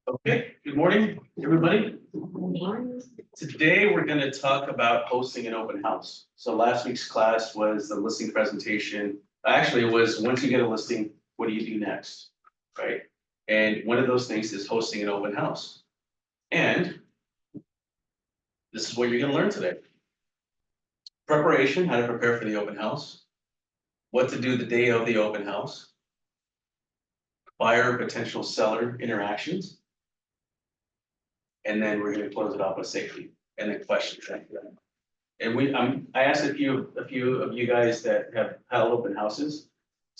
Okay, good morning, everybody. Today, we're going to talk about hosting an open house. So last week's class was the listing presentation. Actually, it was once you get a listing, what do you do next, right? And one of those things is hosting an open house. And this is what you're going to learn today. Preparation, how to prepare for the open house. What to do the day of the open house. Buyer, potential seller interactions. And then we're going to close it off with safety and the questions after that. And I asked a few of you guys that have held open houses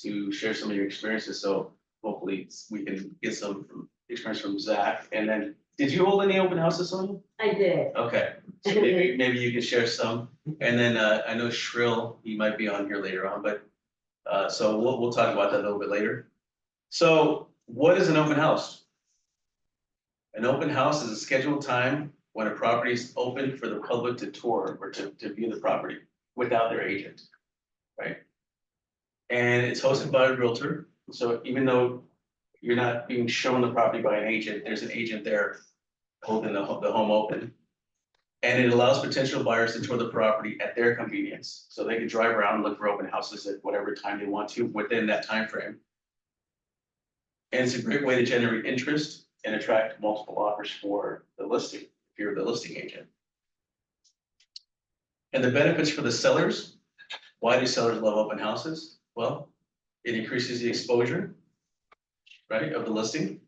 to share some of your experiences. So hopefully we can get some experience from Zach. And then, did you hold any open houses, Sonia? I did. Okay, so maybe you can share some. And then I know Shrill, he might be on here later on, but so we'll talk about that a little bit later. So what is an open house? An open house is a scheduled time when a property is open for the public to tour or to view the property without their agent, right? And it's hosted by a realtor. So even though you're not being shown the property by an agent, there's an agent there holding the home open. And it allows potential buyers to tour the property at their convenience. So they can drive around and look for open houses at whatever time they want to within that time frame. And it's a great way to generate interest and attract multiple offers for the listing, if you're the listing agent. And the benefits for the sellers, why do sellers love open houses? Well, it increases the exposure, right, of the listing.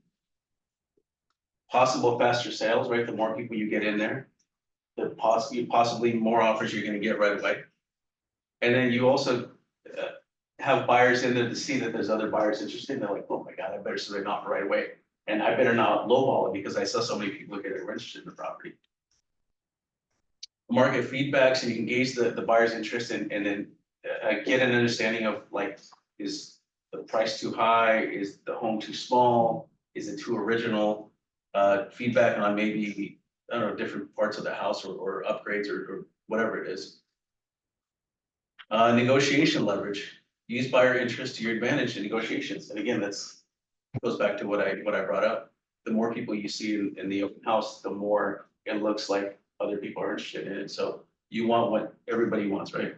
Possible faster sales, right? The more people you get in there, the possibly more offers you're going to get right away. And then you also have buyers in there to see that there's other buyers interested. And they're like, oh my God, I better submit an offer right away. And I better not lowball it because I saw so many people that are interested in the property. Market feedback, so you can gauge the buyer's interest and then get an understanding of, like, is the price too high? Is the home too small? Is it too original? Feedback on maybe, I don't know, different parts of the house or upgrades or whatever it is. Negotiation leverage, use buyer interest to your advantage in negotiations. And again, goes back to what I brought up. The more people you see in the open house, the more it looks like other people are interested in it. So you want what everybody wants, right?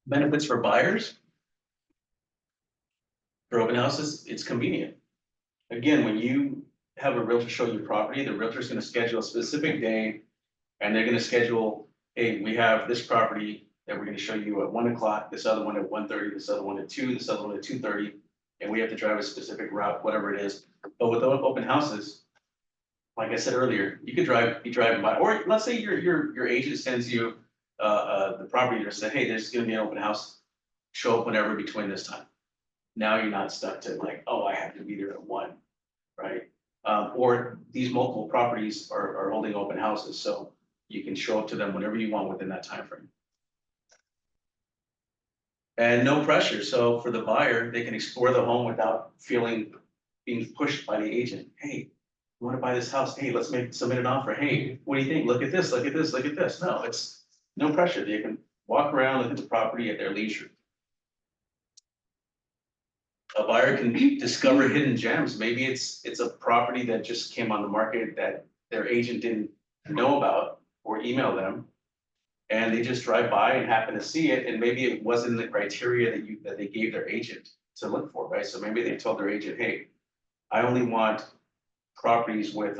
Benefits for buyers. For open houses, it's convenient. Again, when you have a realtor show you property, the realtor is going to schedule a specific day, and they're going to schedule, hey, we have this property that we're going to show you at 1 o'clock, this other one at 1:30, this other one at 2, this other one at 2:30, and we have to drive a specific route, whatever it is. But with open houses, like I said earlier, you could be driving by, or let's say your agent sends you the property and say, hey, there's going to be an open house, show up whenever between this time. Now you're not stuck to like, oh, I have to be there at 1, right? Or these multiple properties are holding open houses, so you can show up to them whenever you want within that time frame. And no pressure. So for the buyer, they can explore the home without being pushed by the agent. Hey, you want to buy this house? Hey, let's submit an offer. Hey, what do you think? Look at this, look at this, look at this. No, it's no pressure. They can walk around, look at the property at their leisure. A buyer can discover hidden gems. Maybe it's a property that just came on the market that their agent didn't know about or email them. And they just drive by and happen to see it, and maybe it wasn't the criteria that they gave their agent to look for, right? So maybe they told their agent, hey, I only want properties with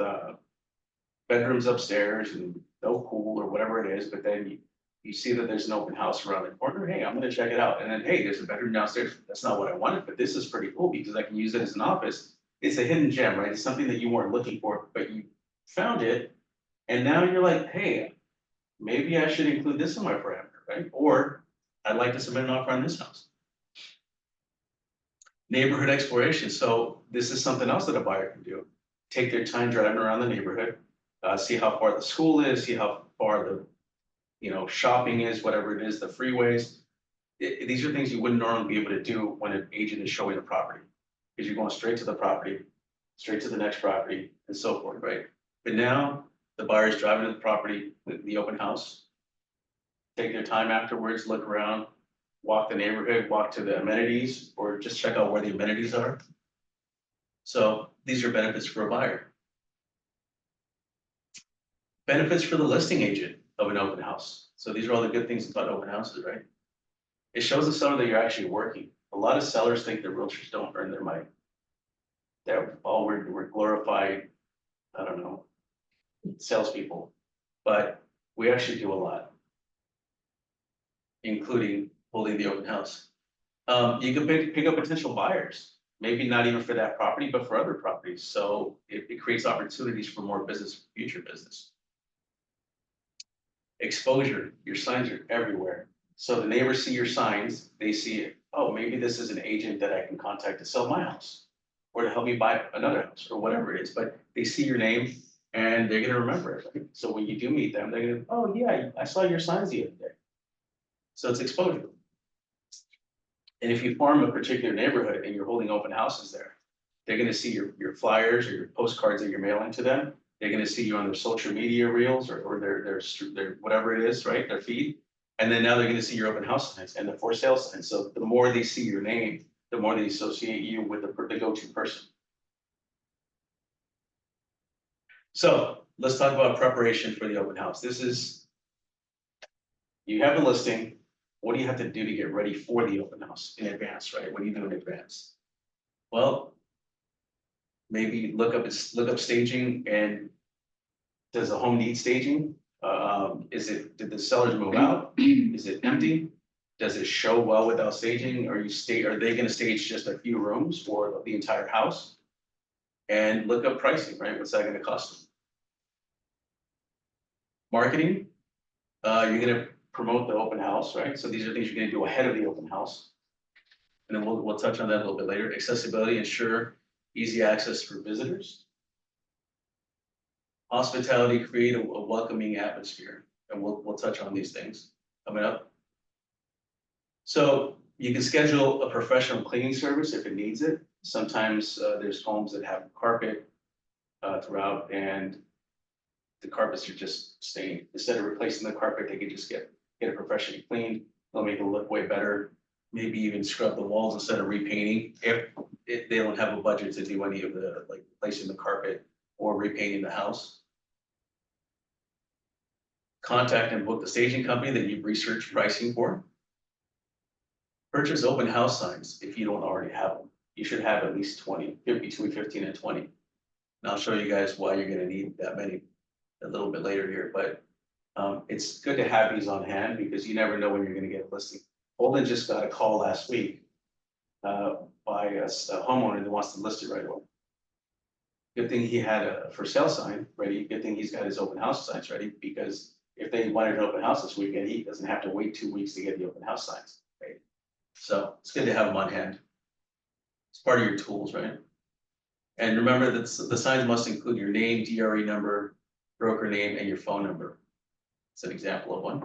bedrooms upstairs and no pool or whatever it is, but then you see that there's an open house around the corner. Hey, I'm going to check it out. And then, hey, there's a bedroom downstairs. That's not what I wanted, but this is pretty cool because I can use it as an office. It's a hidden gem, right? It's something that you weren't looking for, but you found it. And now you're like, hey, maybe I should include this in my parameter, right? Or I'd like to submit an offer on this house. Neighborhood exploration. So this is something else that a buyer can do. Take their time driving around the neighborhood, see how far the school is, see how far the shopping is, whatever it is, the freeways. These are things you wouldn't normally be able to do when an agent is showing the property, because you're going straight to the property, straight to the next property, and so forth, right? But now the buyer is driving to the property, the open house, take their time afterwards, look around, walk the neighborhood, walk to the amenities, or just check out where the amenities are. So these are benefits for a buyer. Benefits for the listing agent of an open house. So these are all the good things about open houses, right? It shows the seller that you're actually working. A lot of sellers think that realtors don't earn their money. That all we're glorified, I don't know, salespeople, but we actually do a lot, including holding the open house. You can pick up potential buyers, maybe not even for that property, but for other properties. So it creates opportunities for more business, future business. Exposure, your signs are everywhere. So the neighbors see your signs, they see it. Oh, maybe this is an agent that I can contact to sell my house or to help me buy another house or whatever it is. But they see your name and they're going to remember it. Right? So when you do meet them, they're going to, oh yeah, I saw your signs the other day. So it's exposure. And if you farm a particular neighborhood and you're holding open houses there, they're going to see your flyers or your postcards that you're mailing to them. They're going to see you on their social media reels or their whatever it is, right? Their feed. And then now they're going to see your open house signs and the for sale signs. So the more they see your name, the more they associate you with the go-to person. So let's talk about preparation for the open house. This is, you have a listing. What do you have to do to get ready for the open house in advance, right? What do you do in advance? Well, maybe look up staging, and does the home need staging? Did the sellers move out? Is it empty? Does it show well without staging? Are they gonna stage just a few rooms for the entire house? And look up pricing, right? What's that gonna cost them? Marketing, you're gonna promote the open house, right? So these are things you're gonna do ahead of the open house. And then we'll touch on that a little bit later. Accessibility, ensure easy access for visitors. Hospitality, create a welcoming atmosphere. And we'll touch on these things coming up. So you can schedule a professional cleaning service if it needs it. Sometimes there's homes that have carpet throughout and the carpets are just stained. Instead of replacing the carpet, they can just get it professionally cleaned. They'll make it look way better. Maybe even scrub the walls instead of repainting if they don't have a budget to do any of the like replacing the carpet or repainting the house. Contact and book the staging company that you've researched pricing for. Purchase open house signs if you don't already have them. You should have at least 20, between 15 and 20. And I'll show you guys why you're gonna need that many a little bit later here, but it's good to have these on hand because you never know when you're gonna get a listing. Holden just got a call last week by a homeowner that wants to list it right away. Good thing he had a for sale sign ready. Good thing he's got his open house signs ready because if they wanted an open house this weekend, he doesn't have to wait 2 weeks to get the open house signs, right? So it's good to have them on hand. It's part of your tools, right? And remember that the signs must include your name, DRE number, broker name, and your phone number. It's an example of one.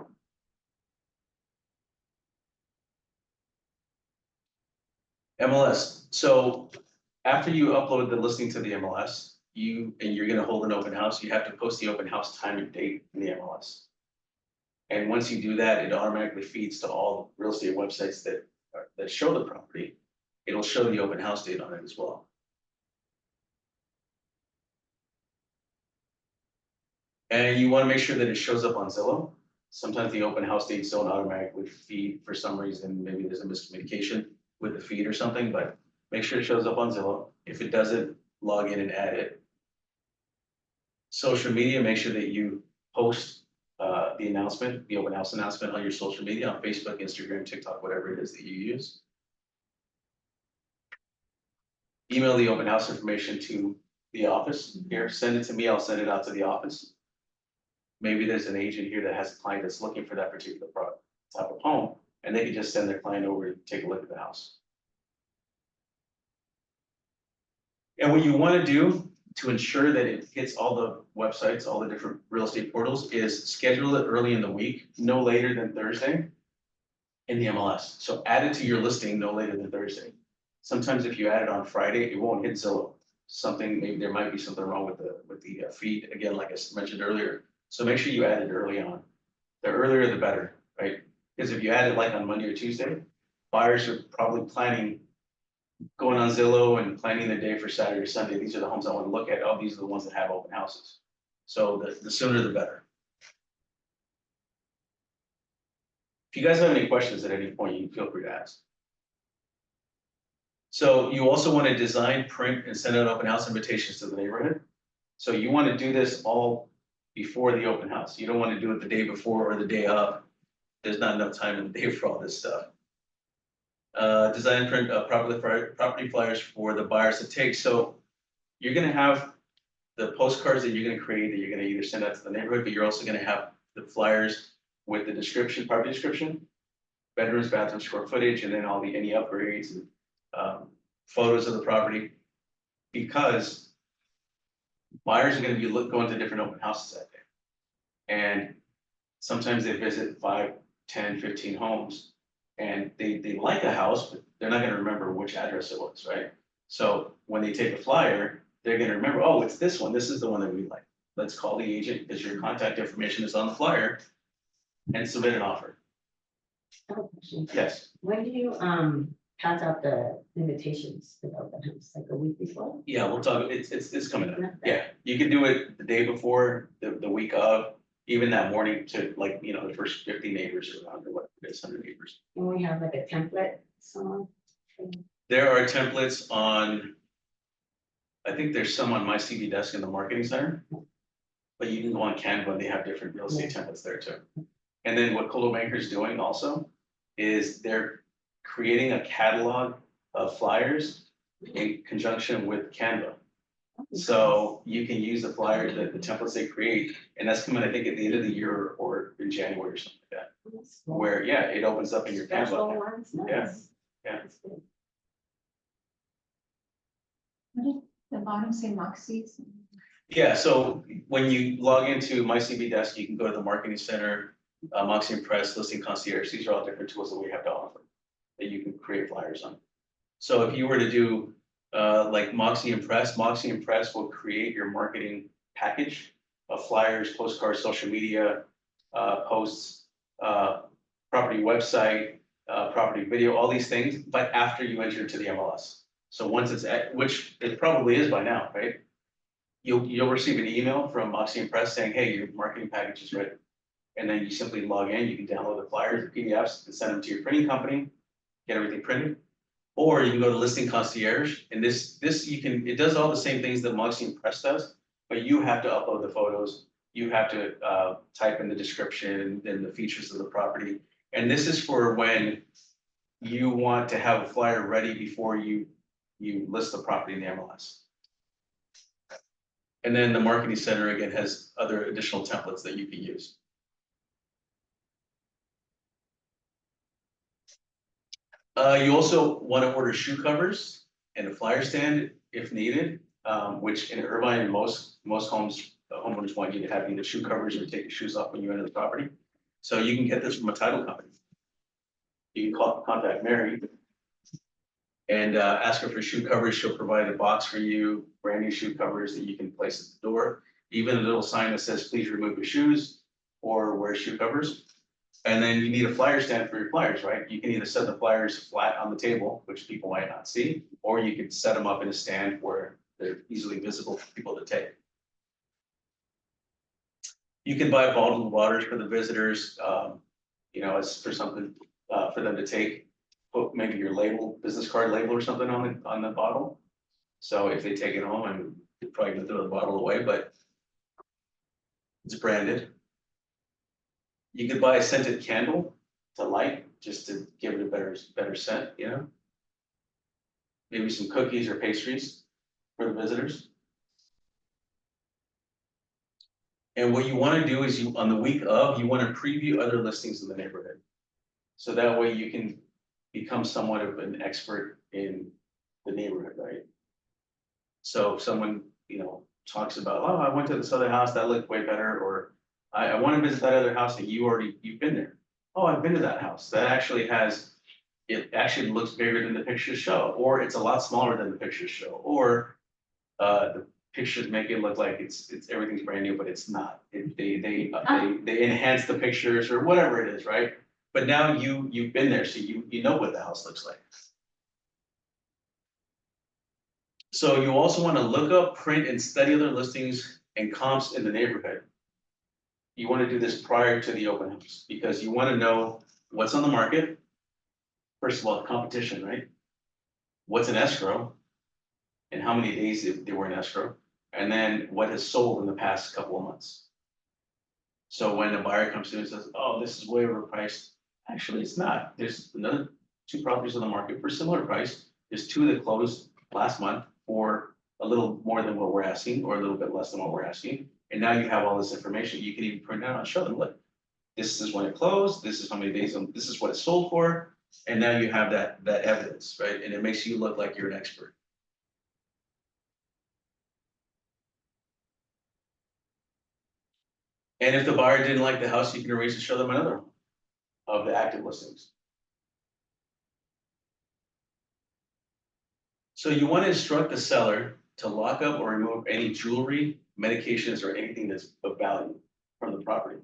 MLS. So after you upload the listing to the MLS, you're going to hold an open house, you have to post the open house time and date in the MLS. And once you do that, it automatically feeds to all real estate websites that show the property. It'll show the open house date on it as well. And you want to make sure that it shows up on Zillow. Sometimes the open house dates don't automatically feed for some reason. Maybe there's a miscommunication with the feed or something, but make sure it shows up on Zillow. If it doesn't, log in and add it. Social media, make sure that you post the announcement, the open house announcement on your social media, on Facebook, Instagram, TikTok, whatever it is that you use. Email the open house information to the office here, send it to me, I'll send it out to the office. Maybe there's an agent here that has a client that's looking for that particular product, type of home, and they can just send their client over to take a look at the house. And what you want to do to ensure that it hits all the websites, all the different real estate portals, is schedule it early in the week, no later than Thursday in the MLS. So add it to your listing no later than Thursday. Sometimes if you add it on Friday, it won't hit Zillow. Maybe there might be something wrong with the feed, again, like I mentioned earlier. So make sure you add it early on. The earlier the better, right? Because if you had it like on Monday or Tuesday, buyers are probably planning, going on Zillow and planning their day for Saturday or Sunday. These are the homes I want to look at. Oh, these are the ones that have open houses. So the sooner the better. If you guys have any questions at any point, you can feel free to ask. So you also want to design, print, and send out open house invitations to the neighborhood. So you want to do this all before the open house. You don't want to do it the day before or the day of. There's not enough time in the day for all this stuff. Design, print, property flyers for the buyers to take. So you're going to have the postcards that you're going to create that you're going to either send out to the neighborhood, but you're also going to have the flyers with the description, property description, bedrooms, bathrooms, square footage, and then all the any upgrades and photos of the property, because buyers are going to be going to different open houses that day. And sometimes they visit 5, 10, 15 homes, and they like a house, but they're not going to remember which address it was, right? So when they take a flyer, they're going to remember, oh, it's this one. This is the one that we like. Let's call the agent because your contact information is on the flyer and submit an offer. I have a question. Yes. When do you pass out the invitations to the open house, like a week before? Yeah, we'll talk. It's coming up. Yeah, you can do it the day before, the week of, even that morning to like, you know, the first 50 neighbors around or what it is, 100 neighbors. And we have like a template, someone. There are templates on, I think there's some on my CB desk in the marketing center. But you can go on Canva and they have different real estate templates there too. And then what Coldwell Banker is doing also is they're creating a catalog of flyers in conjunction with Canva. So you can use the flyers, the templates they create, and that's coming, I think, at the end of the year or in January or something like that. Where, yeah, it opens up in your Canva. Special ones, nice. Yeah, yeah. That's good. What did the bottom say Moxie's? Yeah, so when you log into my CB desk, you can go to the marketing center, Moxie Impress, listing concierge. These are all different tools that we have to offer that you can create flyers on. So if you were to do like Moxie Impress will create your marketing package of flyers, postcards, social media, posts, property website, property video, all these things, but after you enter into the MLS. So once it's which it probably is by now, right? You'll receive an email from Moxie Impress saying, hey, your marketing package is ready. And then you simply log in, you can download the flyers, the PDFs, and send them to your printing company, get everything printed. Or you can go to Listing Concierge, and this it does all the same things that Moxie Impress does, but you have to upload the photos, you have to type in the description and the features of the property. And this is for when you want to have a flyer ready before you list the property in the MLS. And then the marketing center again has other additional templates that you can use. You also want to order shoe covers and a flyer stand if needed, which in Irvine, most homes, homeowners want you to have either shoe covers or take your shoes off when you enter the property. So you can get this from a title company. You can contact Mary and ask her for shoe covers. She'll provide a box for you, brand new shoe covers that you can place at the door. Even a little sign that says, please remove your shoes or wear shoe covers. And then you need a flyer stand for your flyers, right? You can either set the flyers flat on the table, which people might not see, or you can set them up in a stand where they're easily visible for people to take. You can buy bottled waters for the visitors, you know, as for something for them to take. Put maybe your label, business card label or something on the bottle. So if they take it home, and they're probably gonna throw the bottle away, but it's branded. You could buy a scented candle to light, just to give it a better scent, you know? Maybe some cookies or pastries for the visitors. And what you want to do is on the week of, you want to preview other listings in the neighborhood. So that way you can become somewhat of an expert in the neighborhood, right? So if someone, you know, talks about, oh, I went to this other house that looked way better, or I want to visit that other house that you've been there. Oh, I've been to that house. That actually it actually looks bigger than the pictures show, or it's a lot smaller than the pictures show, or the pictures make it look like it's everything's brand new, but it's not. They enhance the pictures or whatever it is, right? but now you've been there, so you know what the house looks like. So you also wanna look up, print, and study other listings and comps in the neighborhood. You wanna do this prior to the open house, because you wanna know what's on the market. First of all, the competition, right? What's in escrow? And how many days they were in escrow? And then what has sold in the past couple of months? So when a buyer comes in and says, oh, this is way overpriced, actually, it's not. There's another 2 properties on the market for similar price. There's 2 that closed last month for a little more than what we're asking, or a little bit less than what we're asking. And now you have all this information. You can even print out and show them, look, this is when it closed, this is how many days, this is what it sold for. And now you have that evidence, right? And it makes you look like you're an expert. And if the buyer didn't like the house, you can erase and show them another one of the active listings. So you want to instruct the seller to lock up or remove any jewelry, medications, or anything that's of value from the property.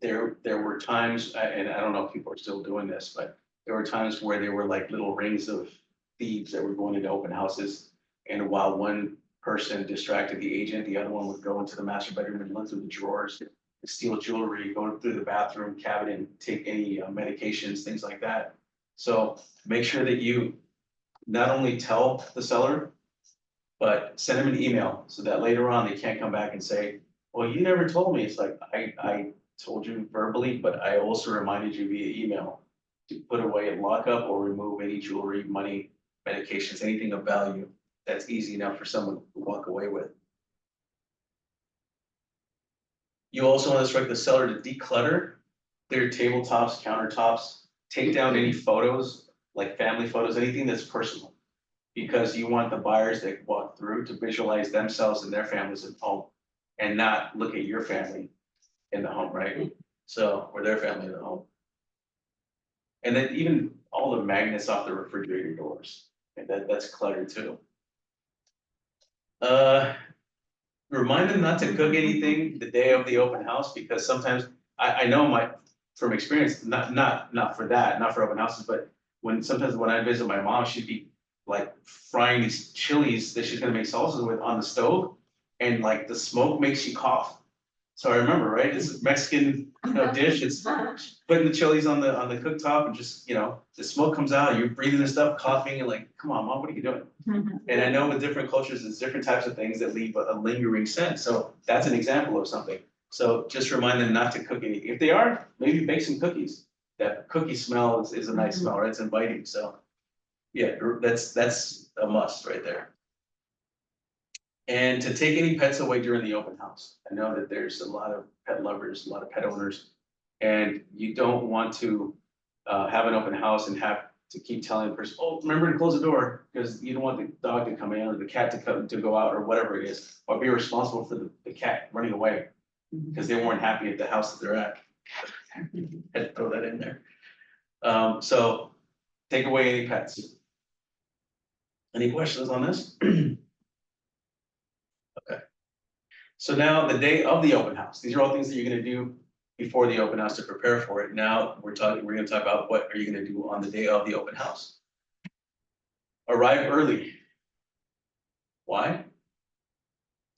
There were times, and I don't know if people are still doing this, but there were times where there were like little rings of thieves that were going into open houses. And while one person distracted the agent, the other one would go into the master bedroom and look through the drawers, steal jewelry, go through the bathroom cabinet, and take any medications, things like that. So make sure that you not only tell the seller, but send them an email so that later on they can't come back and say, well, you never told me. It's like, I told you verbally, but I also reminded you via email to put away and lock up or remove any jewelry, money, medications, anything of value that's easy enough for someone to walk away with. You also want to instruct the seller to declutter their tabletops, countertops, take down any photos, like family photos, anything that's personal. Because you want the buyers that walk through to visualize themselves and their families at home and not look at your family in the home, right? So, or their family in the home. And then even all the magnets off the refrigerator doors, and that's cluttered too. Remind them not to cook anything the day of the open house, because sometimes I know from experience, not for that, not for open houses, but sometimes when I visit my mom, she'd be like frying these chilies that she's gonna make salsas with on the stove, and like the smoke makes you cough. So I remember, right, this is Mexican, dish, it's putting the chilies on the cooktop, and just, the smoke comes out, you're breathing this stuff, coughing, and like, come on, Mom, what are you doing? And I know with different cultures, there's different types of things that leave a lingering scent, so that's an example of something. So just remind them not to cook any, if they are, maybe bake some cookies. That cookie smell is a nice smell, right, it's inviting, so. Yeah, that's a must right there. And to take any pets away during the open house. I know that there's a lot of pet lovers, a lot of pet owners, and you don't want to have an open house and have to keep telling the person, oh, remember to close the door, because you don't want the dog to come in or the cat to go out or whatever it is, or be responsible for the cat running away because they weren't happy at the house that they're at. Had to throw that in there. So take away any pets. Any questions on this? Okay. So now the day of the open house, these are all things that you're gonna do before the open house to prepare for it. Now we're gonna talk about what are you gonna do on the day of the open house. Arrive early. Why?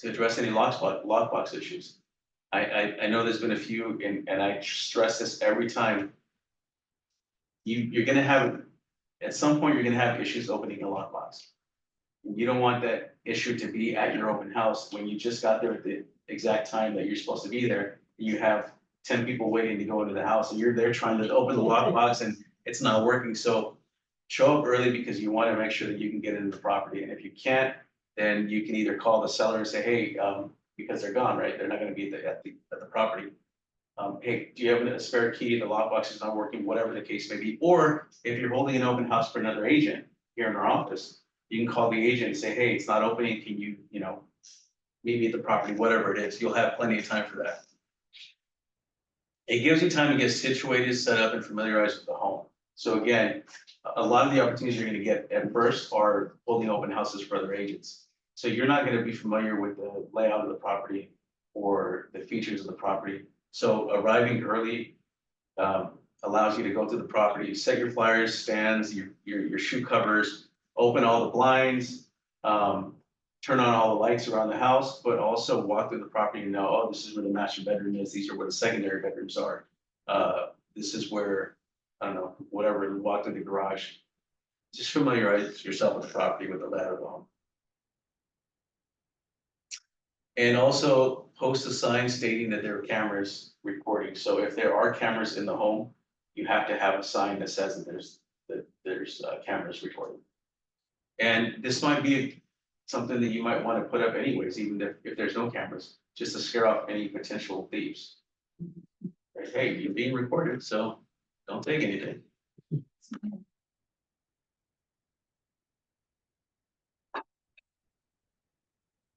To address any lockbox issues. I know there's been a few, and I stress this every time. You're gonna have, at some point, you're gonna have issues opening a lockbox. You don't want that issue to be at your open house when you just got there at the exact time that you're supposed to be there. You have 10 people waiting to go into the house, and you're there trying to open the lockbox and it's not working. So show up early because you want to make sure that you can get into the property. And if you can't, then you can either call the seller and say, hey, because they're gone, right? They're not going to be at the property. Hey, do you have a spare key? The lockbox is not working, whatever the case may be. Or if you're holding an open house for another agent here in our office, you can call the agent and say, hey, it's not opening. Can you, meet me at the property, whatever it is. You'll have plenty of time for that. It gives you time to get situated, set up, and familiarize with the home. So again, a lot of the opportunities you're going to get at first are holding open houses for other agents. So you're not going to be familiar with the layout of the property or the features of the property. So arriving early Allows you to go to the property, set your flyers, stands, your shoe covers, open all the blinds, turn on all the lights around the house, but also walk through the property and know, oh, this is where the master bedroom is, these are where the secondary bedrooms are. This is where, I don't know, whatever, you walk through the garage. Just familiarize yourself with the property with the layout of the home. And also post a sign stating that there are cameras recording. So if there are cameras in the home, you have to have a sign that says that there's cameras recording. And this might be something that you might want to put up anyways, even if there's no cameras, just to scare off any potential thieves. Like, hey, you're being recorded, so don't take anything.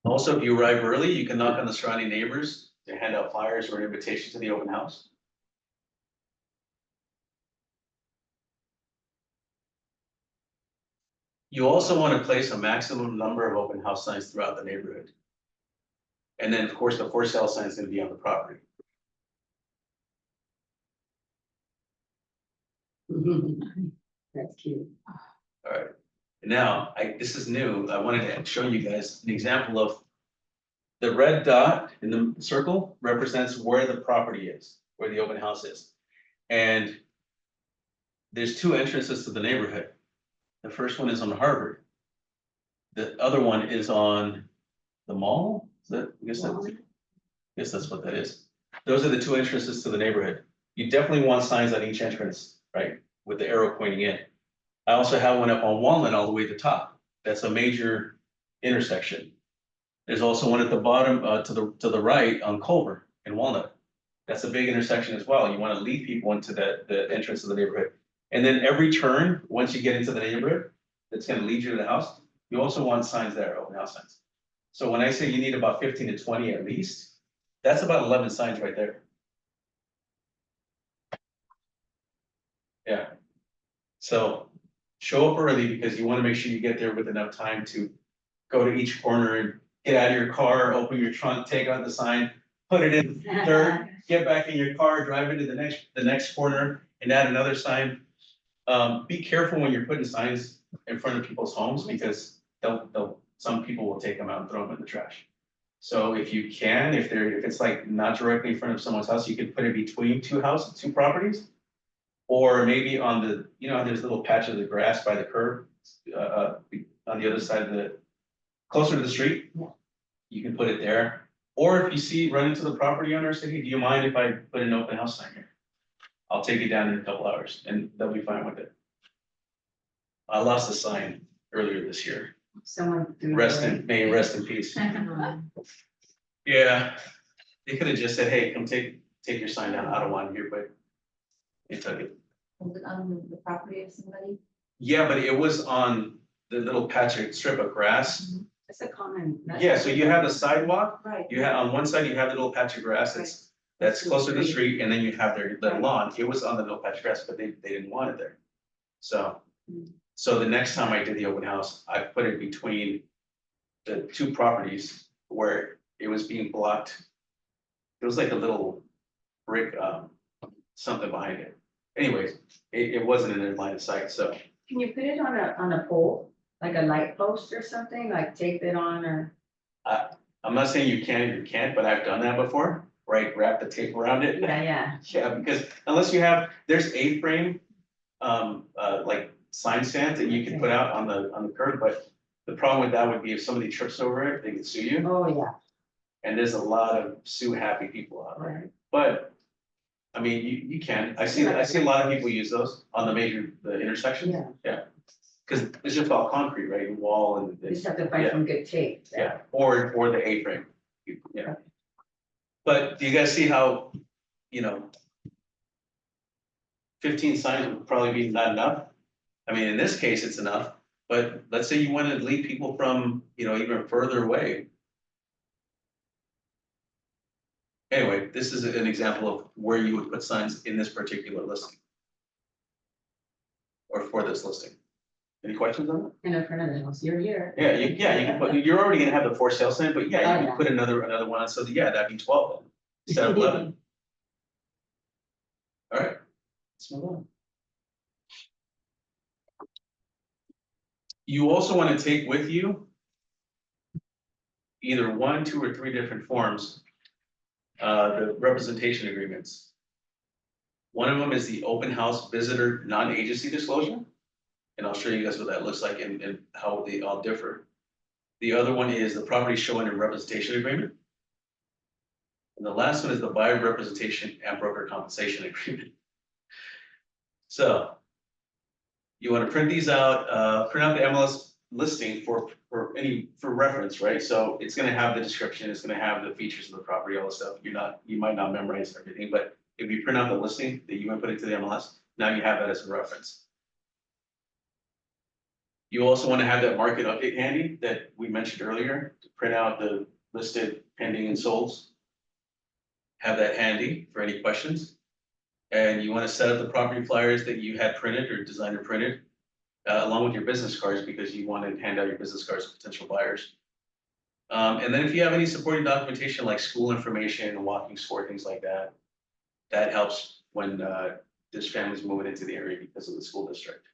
Also, if you arrive early, you can knock on the surrounding neighbors to hand out flyers or an invitation to the open house. You also want to place a maximum number of open house signs throughout the neighborhood. And then, of course, the for sale sign is going to be on the property. That's cute. All right. Now, this is new. I wanted to show you guys an example of the red dot in the circle represents where the property is, where the open house is. And there's two entrances to the neighborhood. The first one is on Harvard. The other one is on the mall. Is that, I guess that's what that is. Those are the two entrances to the neighborhood. You definitely want signs on each entrance, right? With the arrow pointing in. I also have one up on Walnut all the way to the top. That's a major intersection. There's also one at the bottom, to the right on Culver and Walnut. That's a big intersection as well. You want to lead people into the entrance of the neighborhood. And then every turn, once you get into the neighborhood, that's going to lead you to the house. You also want signs there, open house signs. So when I say you need about 15 to 20 at least, that's about 11 signs right there. Yeah. So show up early because you want to make sure you get there with enough time to go to each corner and get out of your car, open your trunk, take out the sign, put it in dirt, get back in your car, drive into the next corner and add another sign. Be careful when you're putting signs in front of people's homes because some people will take them out and throw them in the trash. So if you can, if it's like not directly in front of someone's house, you can put it between two properties. Or maybe on the, there's little patches of grass by the curb, on the other side of closer to the street. Yeah. You can put it there. Or if you run into the property owner, say, hey, do you mind if I put an open house sign here? I'll take it down in a couple hours and they'll be fine with it. I lost a sign earlier this year. Someone. May rest in peace. Yeah, they could have just said, hey, come take your sign down. I don't want it here, but they took it. Was it on the property of somebody? Yeah, but it was on the little strip of grass. It's a common. Yeah, so you have the sidewalk, Right. you have, on one side, you have the little patch of grass that's closer to the street, and then you have their lawn. It was on the little patch of grass, but they didn't want it there. So the next time I did the open house, I put it between the two properties where it was being blocked. It was like a little brick, something behind it. Anyways, it wasn't in their line of sight, so. Can you put it on a pole, like a light post or something, like tape it on or? I'm not saying you can or you can't, but I've done that before, right? Wrap the tape around it. Yeah. Yeah, because unless there's A-frame, like sign stands that you can put out on the curb, but the problem with that would be if somebody trips over it, they could sue you. Oh, yeah. And there's a lot of sue-happy people out there. Right. But, I mean, you can, I see a lot of people use those on the intersections. Yeah. Cause it's just all concrete, right, wall and. You just have to find some good tape. Yeah, or the A-frame, yeah. But do you guys see how, 15 signs would probably be not enough? I mean, in this case, it's enough, but let's say you want to lead people from, even further away. Anyway, this is an example of where you would put signs in this particular listing. Or for this listing. Any questions on that? In front of the house, you're here. Yeah, you can put, you're already gonna have the for sale sign, but yeah, you Oh, can put another one on, so that'd be 12 then, instead of 11. All right, Let's move on. You also want to take with you either one, two, or three different forms, the representation agreements. One of them is the open house visitor non-agency disclosure. And I'll show you guys what that looks like and how they all differ. The other one is the property showing and representation agreement. And the last one is the buyer representation and broker compensation agreement. So you want to print these out, print out the MLS listing for reference, right? So it's going to have the description, it's going to have the features of the property, all the stuff. You might not memorize everything, but if you print out the listing that you input into the MLS, now you have that as a reference. You also want to have that market update handy that we mentioned earlier to print out the listed pending and solds. Have that handy for any questions. And you want to set up the property flyers that you had printed or designed or printed, along with your business cards, because you want to hand out your business cards to potential buyers. And then if you have any supporting documentation like school information, walking score, things like that, that helps when this family's moving into the area because of the school district.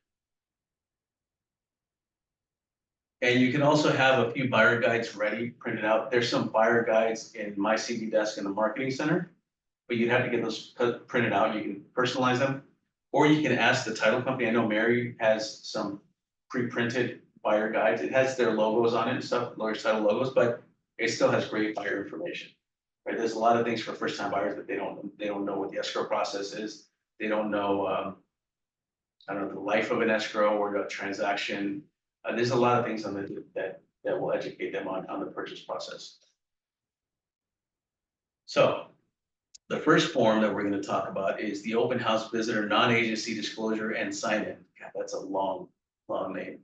And you can also have a few buyer guides ready, printed out. There's some buyer guides in my CD desk in the marketing center, but you'd have to get those printed out. You can personalize them, or you can ask the title company. I know Mary has some pre-printed buyer guides. It has their logos on it and stuff, lawyer's title logos, but it still has great buyer information. Right? There's a lot of things for first-time buyers that they don't know what the escrow process is. They don't know, I don't know, the life of an escrow or the transaction. There's a lot of things on that will educate them on the purchase process. So the first form that we're going to talk about is the open house visitor non-agency disclosure and sign-in. God, that's a long name.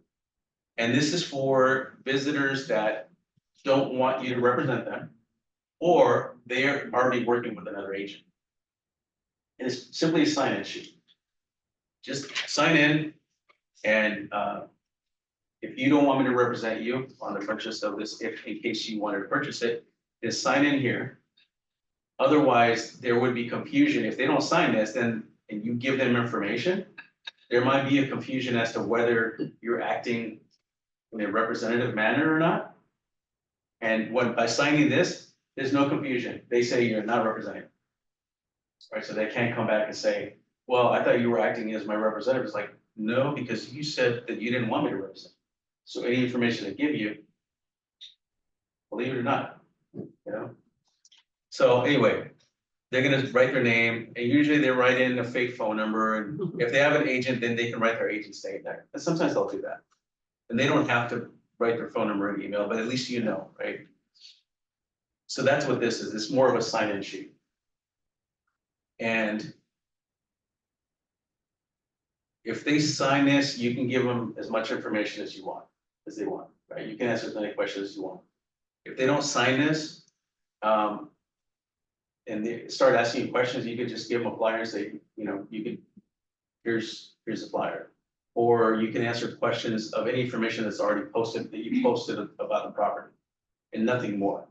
And this is for visitors that don't want you to represent them, or they are already working with another agent. And it's simply a sign-in sheet. Just sign in, and if you don't want me to represent you on the purchase of this, if in case you wanted to purchase it, is sign in here. Otherwise, there would be confusion. If they don't sign this, then, and you give them information, there might be a confusion as to whether you're acting in a representative manner or not. And by signing this, there's no confusion. They say you're not representing. Right, so they can't come back and say, well, I thought you were acting as my representative. It's like, no, because you said that you didn't want me to represent. So any information they give you, believe it or not, you know? So anyway, they're gonna write their name, and usually they write in a fake phone number, and if they have an agent, then they can write their agent's name there. And sometimes they'll do that. And they don't have to write their phone number and email, but at least you know, right? So that's what this is. It's more of a sign-in sheet. And if they sign this, you can give them as much information as you want, as they want, right? You can answer as many questions as you want. If they don't sign this, and they start asking you questions, you could just give them a flyer and say, you know, you could, here's a flyer. Or you can answer questions of any information that's already posted, that you posted about the property, and nothing more.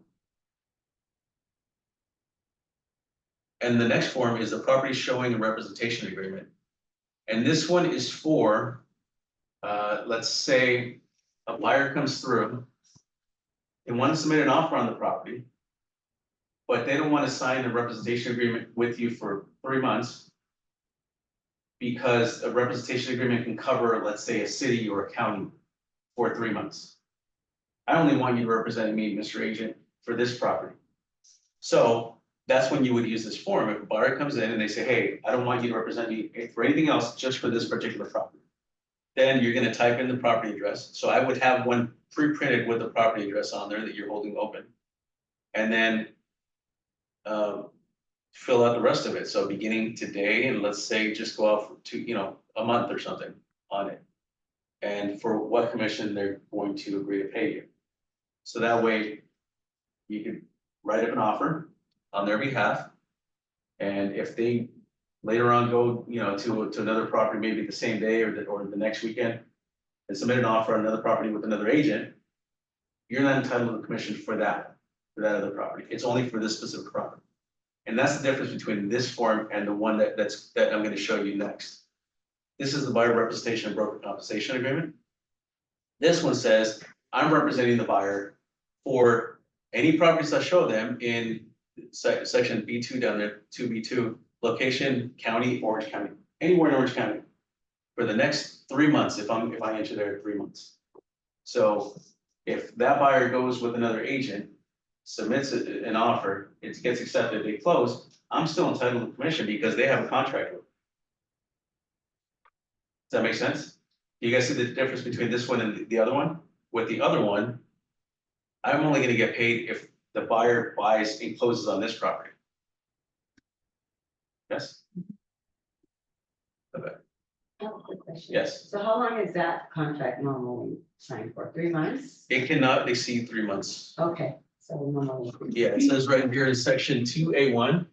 And the next form is the property showing and representation agreement. And this one is for, let's say a buyer comes through, they want to submit an offer on the property, but they don't want to sign a representation agreement with you for 3 months because a representation agreement can cover, let's say, a city or a county for 3 months. I only want you to represent me, Mr. Agent, for this property. So that's when you would use this form. If a buyer comes in and they say, hey, I don't want you to represent me for anything else, just for this particular property. Then you're gonna type in the property address. So I would have one pre-printed with the property address on there that you're holding open. And then fill out the rest of it. So beginning today, and let's say just go out for a month or something on it. And for what commission they're going to agree to pay you. So that way you could write up an offer on their behalf. And if they later on go, to another property, maybe the same day or the next weekend, and submit an offer on another property with another agent, you're not entitled to the commission for that other property. It's only for this specific property. And that's the difference between this form and the one that I'm gonna show you next. This is the buyer representation and broker compensation agreement. This one says, I'm representing the buyer for any properties I show them in section B2 down there, 2B2, location, county, Orange County, anywhere in Orange County. For the next 3 months, if I enter there 3 months. So if that buyer goes with another agent, submits an offer, it gets accepted, they close, I'm still entitled to commission because they have a contract with. Does that make sense? You guys see the difference between this one and the other one? With the other one, I'm only gonna get paid if the buyer buys and closes on this property. Yes? Okay, I have a quick question. yes, So how long is that contract normally signed for? 3 months? it cannot exceed 3 months. Okay, so normally. Yeah, it says right here in section 2A1.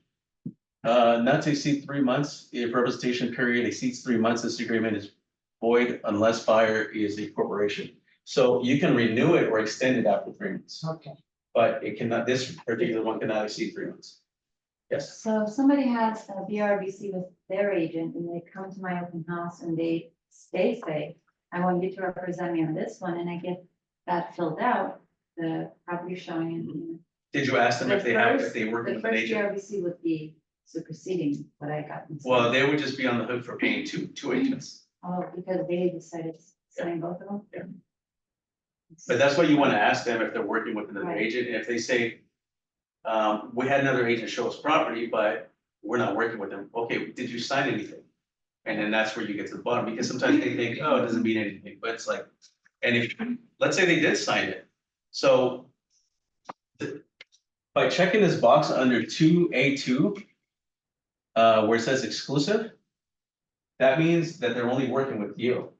Not to exceed 3 months, if representation period exceeds 3 months, this agreement is void unless buyer is a corporation. So you can renew it or extend it after 3 months, Okay. but it cannot, this particular one cannot exceed 3 months. Yes, So if somebody has a BRBC with their agent and they come to my open house and they say, I want you to represent me on this one, and I get that filled out, the property showing and. did you ask them if they have, if they work The with an first agent? BRBC would be superseding what I got. instead. Well, they would just be on the hook for paying two agents. Oh, because they decided to sign both of them? Yeah. But that's why you want to ask them if they're working with another Right. agent, and if they say, we had another agent show us property, but we're not working with them, okay, did you sign anything? And then that's where you get to the bottom, because sometimes they think, oh, it doesn't mean anything, but it's like, and if, let's say they did sign it, so. By checking this box under 2A2, where it says exclusive, that means that they're only working with you.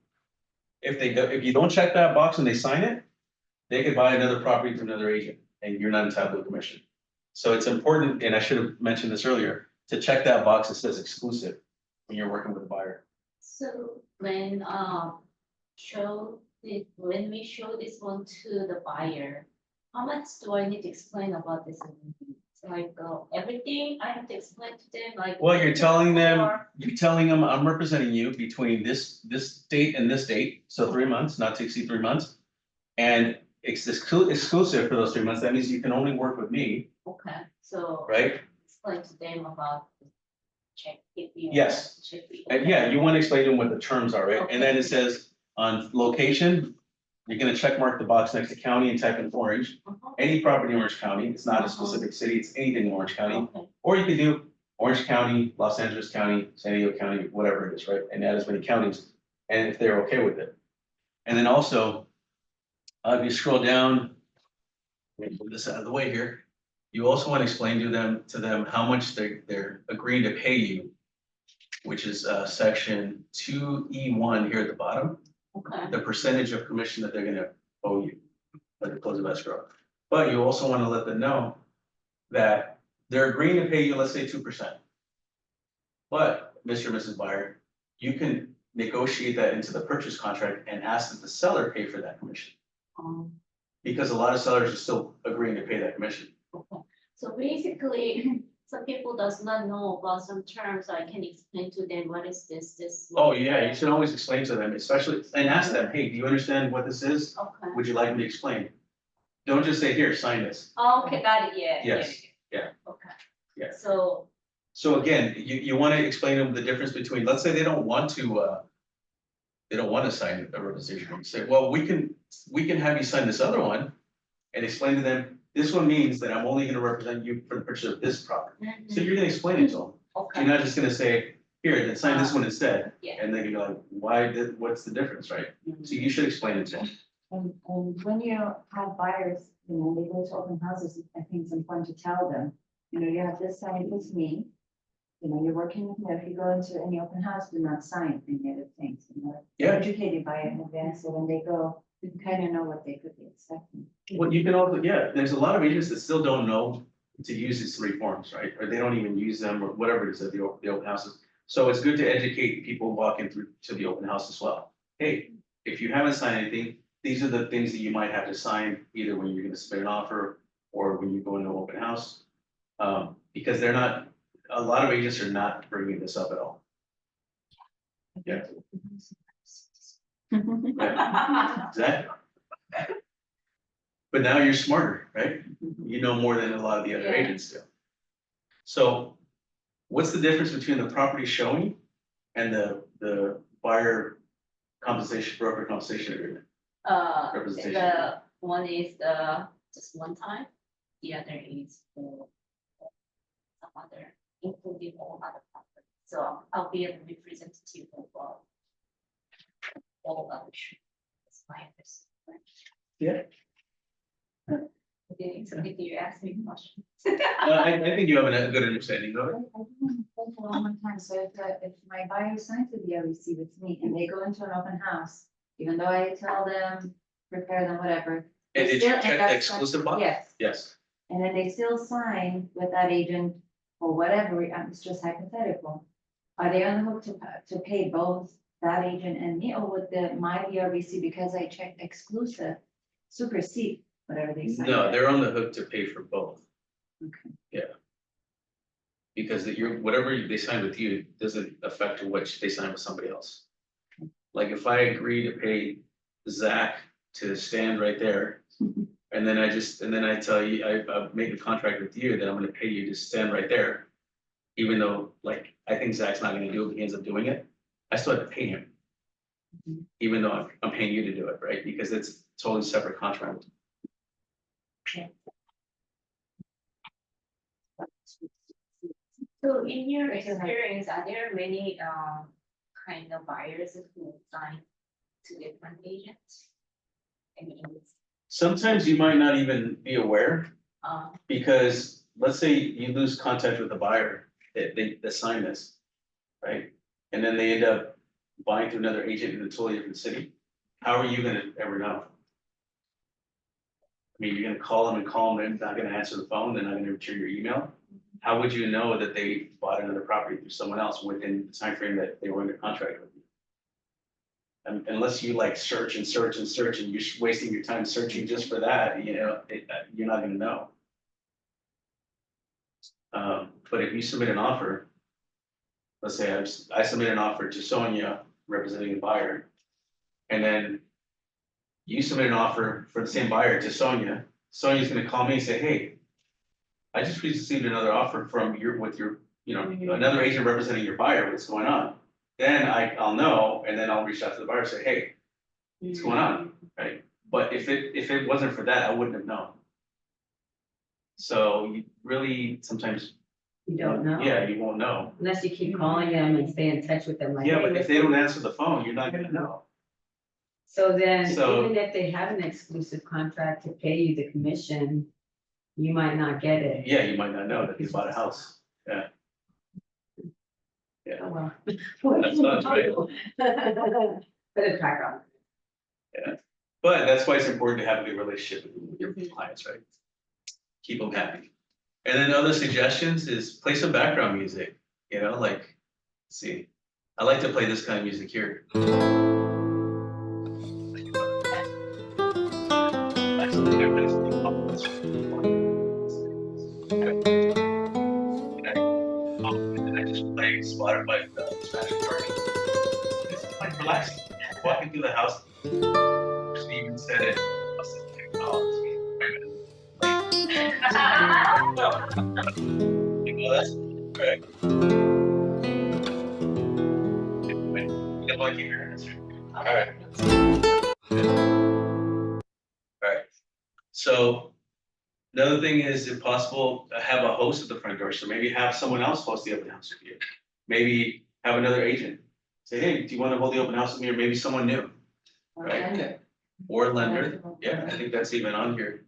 If you don't check that box and they sign it, they could buy another property from another agent, and you're not entitled to a commission. So it's important, and I should have mentioned this earlier, to check that box that says exclusive when you're working with a buyer. So when when we show this one to the buyer, how much do I need to explain about this? So like everything I have to explain to them, like. Well, you're telling them, or- I'm representing you between this date and this date, so 3 months, not to exceed 3 months. And it's exclusive for those 3 months, that means you can only work with me, Okay, so. right? Explain to them about the check. If you. Yes. Check. And yeah, you want to explain to them what the terms are, right? And then it says on location, you're gonna check mark the box next to county and type in Orange. Uh-huh. Any property in Orange County, it's not a specific city, it's anything in Orange County. Okay, Or you could do Orange County, Los Angeles County, San Diego County, whatever it is, right? And add as many counties, and if they're okay with it. And then also, if you scroll down, let me move this out of the way here. You also want to explain to them how much they're agreeing to pay you, which is section 2E1 here at the bottom, okay, the percentage of commission that they're gonna owe you at the close of escrow. But you also want to let them know that they're agreeing to pay you, let's say 2%. But, Mr. and Mrs. Buyer, you can negotiate that into the purchase contract and ask that the seller pay for that commission. Because a lot of sellers are still agreeing to pay that commission. okay. So basically, some people does not know about some terms, I can explain to them, what is this? Oh, yeah, you should always explain to them, especially, and ask them, hey, do you understand what this is? Okay. Would you like me to explain? Don't just say, here, sign this. Oh, okay, got it, yeah. Yes, yeah. Okay. Yeah. So, So again, you want to explain to them the difference between, let's say they don't want to sign a representation agreement. Say, well, we can have you sign this other one and explain to them, this one means that I'm only going to represent you for the purchase of this property. So you're going to explain it to them. okay, You're not just going to say, here, then sign this one instead. Yeah. And then you're like, what's the difference, right? So you should explain it to them. And when you have buyers, they go to open houses, I think it's important to tell them, you have this signed with me. You're working with me, if you go into any open house, do not sign any other things, Yeah. Educated by it in advance, so when they go, you kind of know what they could be expecting. Well, you can also, yeah, there's a lot of agents that still don't know to use these 3 forms, right? Or they don't even use them or whatever it is at the open houses. So it's good to educate people walking through to the open house as well. Hey, if you haven't signed anything, these are the things that you might have to sign either when you're gonna submit an offer or when you go into an open house. Because they're not, a lot of agents are not bringing this up at all. Yeah. Exactly. But now you're smarter, right? You know more than a lot of the other Yeah. agents do. So what's the difference between the property showing and the buyer compensation, broker compensation agreement? Representation. The one is just one time, the other is for some other, including all other properties. So I'll be a representative of all of them. That's my understanding. Yeah. Okay, so if you ask me questions. I think you have a good understanding of it. I didn't think for a long time, so if my buyer signs the VRC with me and they go into an open house, even though I tell them, prepare them, whatever. they And did you still check end the up exclusive box? Yes, Yes. and then they still sign with that agent or whatever, it's just hypothetical. Are they on the hook to pay both that agent and me, or would my VRBC, because I checked exclusive, supersede whatever they sign? No, with? they're on the hook to pay for both. Okay. Yeah. Because whatever they sign with you doesn't affect what they sign with somebody else. Like if I agree to pay Zach to stand right there, and then I tell you, I make a contract with you that I'm gonna pay you to stand right there. Even though, like, I think Zach's not gonna do it, but he ends up doing it, I still have to pay him. Mhm. Even though I'm paying you to do it, right? Because it's totally separate contract. So in your experience, are there many kind of buyers who sign to different agents? Any Sometimes you might not even be aware, um, because let's say you lose contact with the buyer that that signed this, right? And then they end up buying through another agent in a totally different city. How are you gonna ever know? I mean, you're gonna call them, they're not gonna answer the phone, they're not gonna return your email. How would you know that they bought another property through someone else within the time frame that they were under contract with you? Unless you like search and search and search, and you're wasting your time searching just for that, you're not gonna know. But if you submit an offer, let's say I submit an offer to Sonia representing the buyer, and then you submit an offer for the same buyer to Sonia, Sonia's gonna call me and say, hey, I just received another offer from another agent representing your buyer, what's going on? Then I'll know, and then I'll reach out to the buyer and say, hey, what's going on, right? But if it wasn't for that, I wouldn't have known. So you really sometimes. You don't know. Yeah, you won't know. Unless you keep calling them and stay in touch with them like. Yeah, "Hey, but if they don't answer the phone, you're not gonna know. So then, So- even if they have an exclusive contract to pay you the commission, you might not get it. Yeah, you might not know that they bought a house. Oh, well. That's not right. Put it back on. But that's why it's important to have a good relationship with your clients, right? Keep them happy. And then other suggestions is play some background music, like, let's see. I like to play this kind of music here. And I just play Spotify Spanish version. It's like relaxing. Walking through the house. Steven said it. That's correct. You can like your answer. All right. All right. So another thing is, if possible, have a host at the front door. So maybe have someone else host the open house with you. Maybe have another agent. Say, hey, do you want to hold the open house with me, or maybe someone new? Right. Or a lender. Yeah, I think that's even on here.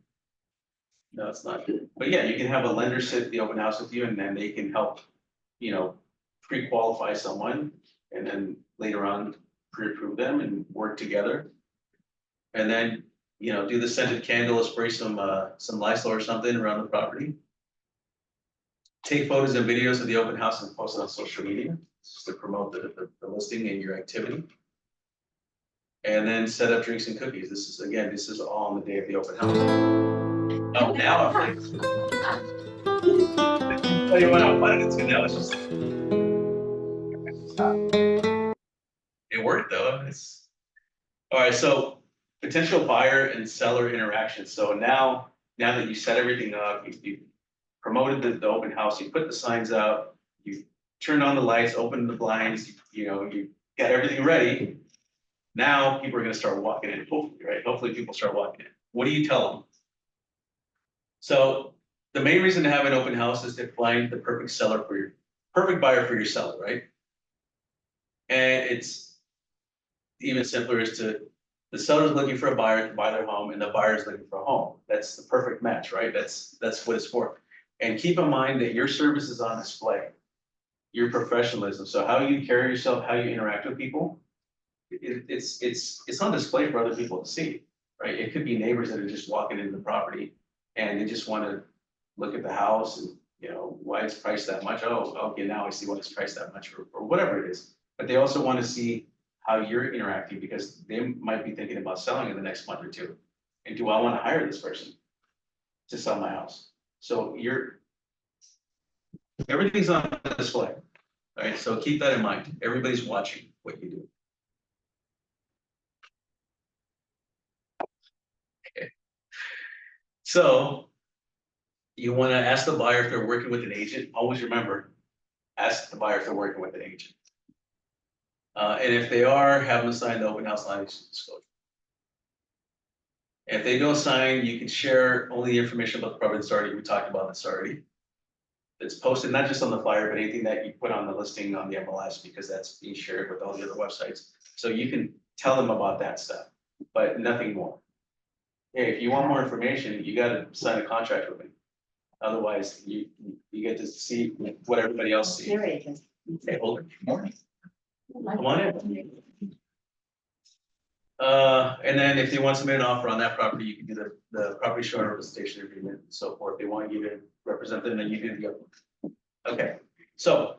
No, it's not. But yeah, you can have a lender sit at the open house with you, and then they can help, pre-qualify someone, and then later on pre-approve them and work together. And then, do the scented candle, spray some Lysol or something around the property. Take photos and videos of the open house and post it on social media, just to promote the listing and your activity. And then set up drinks and cookies. This is all on the day of the open house. Oh, now I'm like. Tell you what I wanted to, that was just, it worked though, it's. All right, so potential buyer and seller interaction, so now that you set everything up, you promoted the open house, you put the signs out, you turned on the lights, opened the blinds, you got everything ready. Now people are gonna start walking in, hopefully, right? Hopefully people start walking in. What do you tell them? So the main reason to have an open house is to find the perfect seller for your, perfect buyer for your seller, right? And it's even simpler is to, the seller's looking for a buyer to buy their home and the buyer's looking for a home. That's the perfect match, right? That's what it's for. And keep in mind that your service is on display, your professionalism. So how you carry yourself, how you interact with people, it's on display for other people to see, right? It could be neighbors that are just walking into the property and they just want to look at the house and, why it's priced that much. Oh, okay, now I see why it's priced that much or whatever it is. But they also want to see how you're interacting because they might be thinking about selling in the next month or two. And do I want to hire this person to sell my house? So everything's on display, right? So keep that in mind. Everybody's watching what you do. Okay. So you want to ask the buyer if they're working with an agent. Always remember, ask the buyer if they're working with an agent. And if they are, have them sign the open house license disclosure. If they don't sign, you can share only the information about the property that's already, we talked about this already. It's posted not just on the flyer, but anything that you put on the listing on the MLS, because that's being shared with all the other websites. So you can tell them about that stuff, but nothing more. Hey, if you want more information, you gotta sign a contract with me. Otherwise, you get to see what everybody else sees. Your agent. Hey, hold it. Come on in. And then if they want to submit an offer on that property, you can do the property showing representation agreement and so forth. They want you to represent them, then you do the other one. Okay, so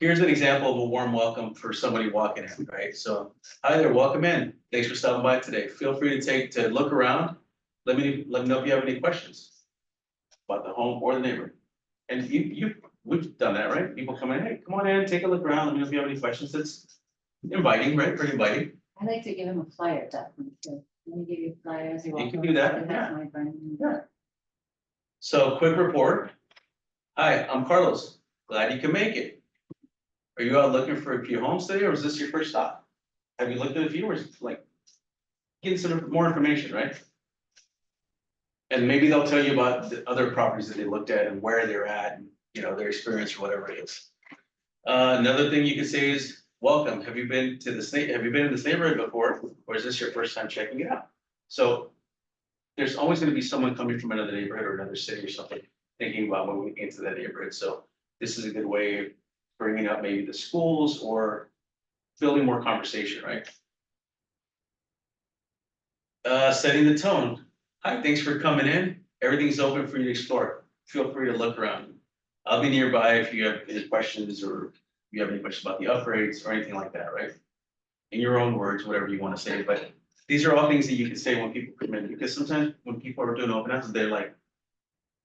here's an example of a warm welcome for somebody walking in, right? So, hi there, welcome in. Thanks for stopping by today. Feel free to look around. Let me know if you have any questions about the home or the neighborhood. And we've done that, right? People come in, hey, come on in, take a look around. Let me know if you have any questions. That's inviting, right? Pretty inviting. I like to give him a flyer at that point, so let me give you flyers. You can do that, That's yeah. my friend. Yeah. So quick report. Hi, I'm Carlos. Glad you can make it. Are you out looking for a few homes today or is this your first stop? Have you looked at a few or is it like getting some more information, right? And maybe they'll tell you about the other properties that they looked at and where they're at and their experience or whatever it is. Another thing you could say is, welcome. Have you been to this have you been in this neighborhood before? Or is this your first time checking it out? So there's always going to be someone coming from another neighborhood or another city or something, thinking about moving into that neighborhood. So this is a good way of bringing up maybe the schools or building more conversation, right? Setting the tone. Hi, thanks for coming in. Everything's open for you to explore. Feel free to look around. I'll be nearby if you have any questions or if you have any questions about the upgrades or anything like that, right? In your own words, whatever you want to say, but these are all things that you can say when people come in, because sometimes when people are doing open houses, they're like,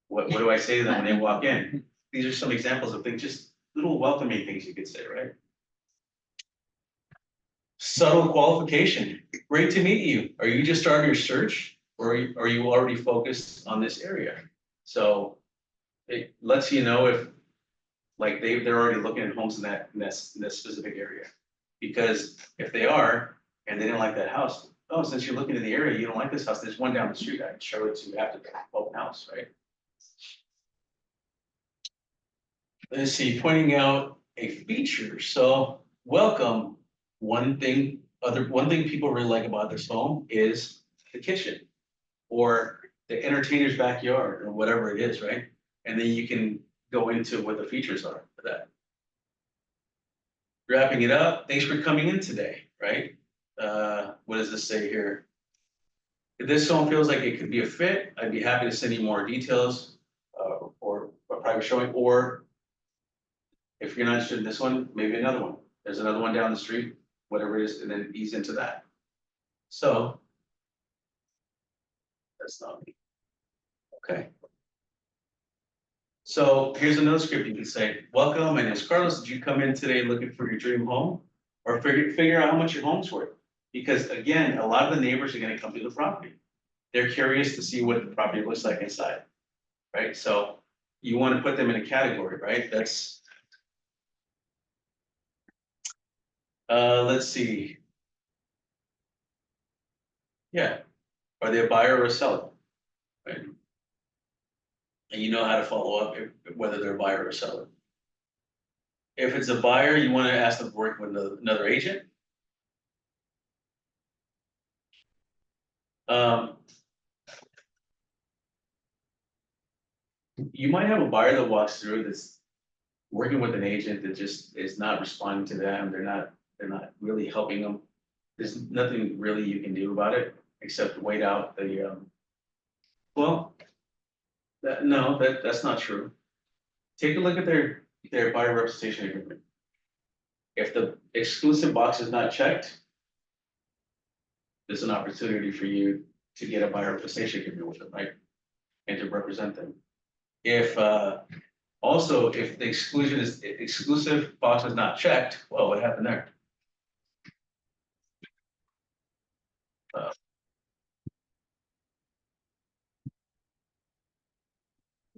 what do I say to them when they walk in? These are some examples of things, just little welcoming things you could say, right? Subtle qualification. Great to meet you. Are you just starting your search or are you already focused on this area? So it lets you know if like they're already looking at homes in that specific area. Because if they are, and they didn't like that house, oh, since you're looking in the area, you don't like this house, there's one down the street, I can show it to you after the open house, right? Let's see, pointing out a feature, so welcome. One thing people really like about this home is the kitchen or the entertainer's backyard or whatever it is, right? And then you can go into what the features are for that. Wrapping it up, thanks for coming in today, right? What does this say here? If this home feels like it could be a fit, I'd be happy to send you more details or a private showing, or if you're not interested in this one, maybe another one. There's another one down the street, whatever it is, and then ease into that. So that's not me. Okay. So here's another script you can say, welcome, my name is Carlos, did you come in today looking for your dream home? Or figure out how much your home's worth? Because again, a lot of the neighbors are gonna come to the property. They're curious to see what the property looks like inside, right? So you wanna put them in a category, right? That's. Let's see. Yeah, are they a buyer or a seller? Right? And you know how to follow up whether they're a buyer or a seller. If it's a buyer, you wanna ask them to work with another agent. You might have a buyer that walks through that's working with an agent that just is not responding to them, they're not really helping them. There's nothing really you can do about it, except wait out the, well. That's not true. Take a look at their buyer representation agreement. If the exclusive box is not checked, there's an opportunity for you to get a buyer representation agreement with them, right? And to represent them. If, also, if the exclusive box is not checked, well, what happened there?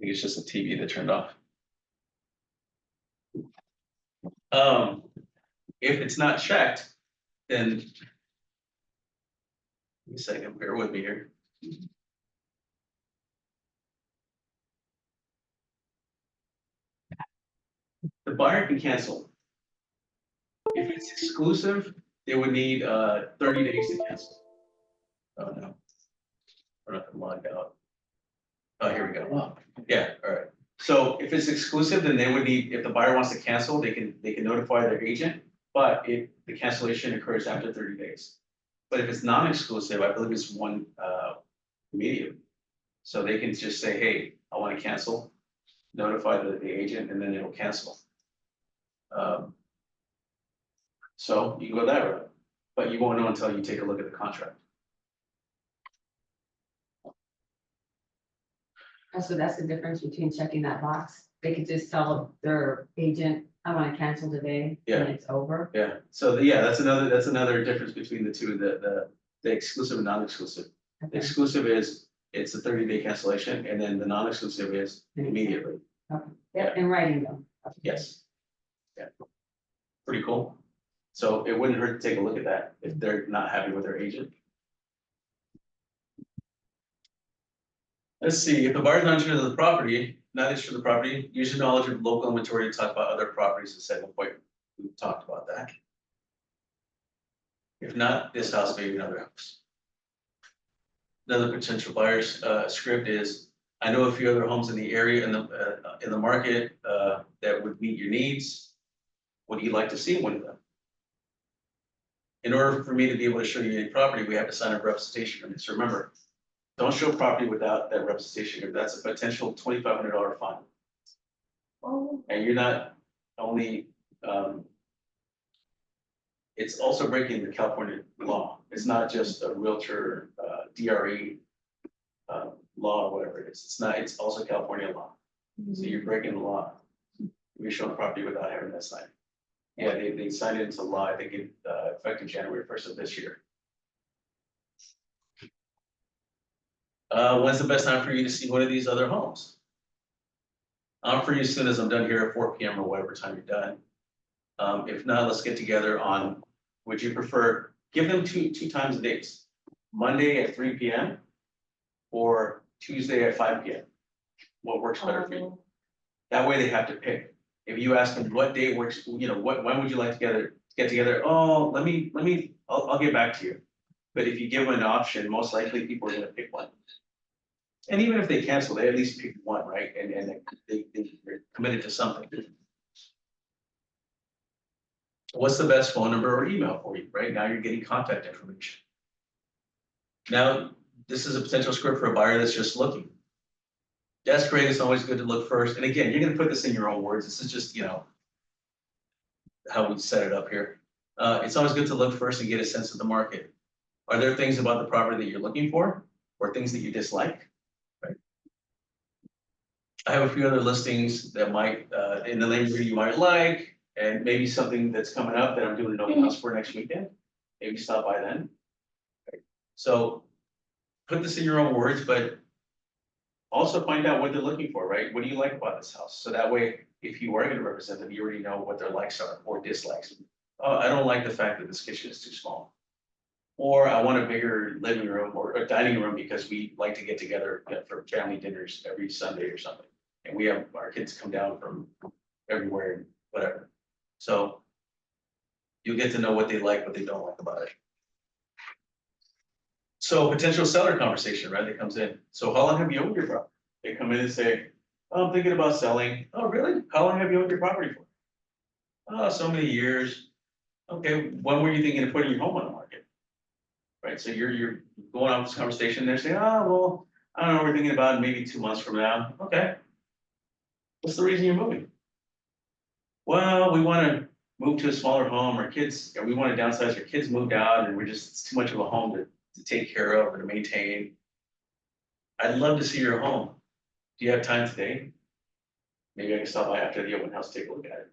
I think it's just a TV that turned off. If it's not checked, then. Give me a second, bear with me here. The buyer can cancel. If it's exclusive, they would need 30 days to cancel. Oh, no. We're not gonna log out. Oh, here we go. Oh, yeah, all right. So if it's exclusive, then they would need, if the buyer wants to cancel, they can notify their agent, but if the cancellation occurs after 30 days. But if it's non-exclusive, I believe it's one immediate. So they can just say, hey, I want to cancel, notify the agent, and then it'll cancel. So you can go that route, but you won't know until you take a look at the contract. So that's the difference between checking that box. They could just tell their agent, I want to cancel today, Yeah. and it's over. Yeah, so yeah, that's another difference between the two, the exclusive and non-exclusive. The Okay. exclusive is, it's a 30-day cancellation, and then the non-exclusive is immediately, Yeah, in writing though. Okay. yes. Yeah. Pretty cool. So it wouldn't hurt to take a look at that if they're not happy with their agent. Let's see, if the buyer's not interested in the property, use your knowledge of local inventory to talk about other properties in second point. We've talked about that. If not, this house, maybe another house. Another potential buyer's script is, I know a few other homes in the area in the market that would meet your needs. Would you like to see one of them? In order for me to be able to show you any property, we have to sign a representation agreement. So remember, don't show property without that representation agreement. That's a potential $2,500 fine. Oh, And you're not only, it's also breaking the California law. It's not just a realtor, DRE law, or whatever it is. It's not, it's also California law. So you're breaking the law. You're showing property without having that signed. Yeah, they signed it into law, I think it effective January 1st of this year. When's the best time for you to see one of these other homes? I'm free as soon as I'm done here at 4 p.m. or whatever time you're done. If not, let's get together on, would you prefer, give them two times and dates, Monday at 3 p.m. or Tuesday at 5 p.m. What works better for you? That way they have to pick. If you ask them what day works, when would you like to get together? Oh, I'll get back to you. But if you give them an option, most likely people are gonna pick one. And even if they cancel, they at least pick one, right? And they're committed to something. What's the best phone number or email for you, right? Now you're getting contact information. Now, this is a potential script for a buyer that's just looking. That's great, it's always good to look first. And again, you're gonna put this in your own words. This is just, how we set it up here. It's always good to look first and get a sense of the market. Are there things about the property that you're looking for or things that you dislike? Right. I have a few other listings that might, in the neighborhood you might like, and maybe something that's coming up that I'm doing an open house for next weekend. Maybe stop by then. So put this in your own words, but also find out what they're looking for, right? What do you like about this house? So that way, if you are gonna represent them, you already know what their likes are or dislikes. Oh, I don't like the fact that this kitchen is too small. Or I want a bigger living room or a dining room because we like to get together for family dinners every Sunday or something. And we have our kids come down from everywhere, and whatever. So you'll get to know what they like, what they don't like about it. So potential seller conversation, right, that comes in. So how long have you owned your property? They come in and say, oh, I'm thinking about selling. Oh, really? How long have you owned your property for? Oh, so many years. Okay, when were you thinking of putting your home on the market? Right, so you're going off this conversation, they're saying, oh, well, I don't know, we're thinking about maybe 2 months from now. Okay. What's the reason you're moving? Well, we wanna move to a smaller home, our kids, we wanna downsize, our kids moved out and we're just, it's too much of a home to take care of or to maintain. I'd love to see your home. Do you have time today? Maybe I can stop by after the open house, take a look at it,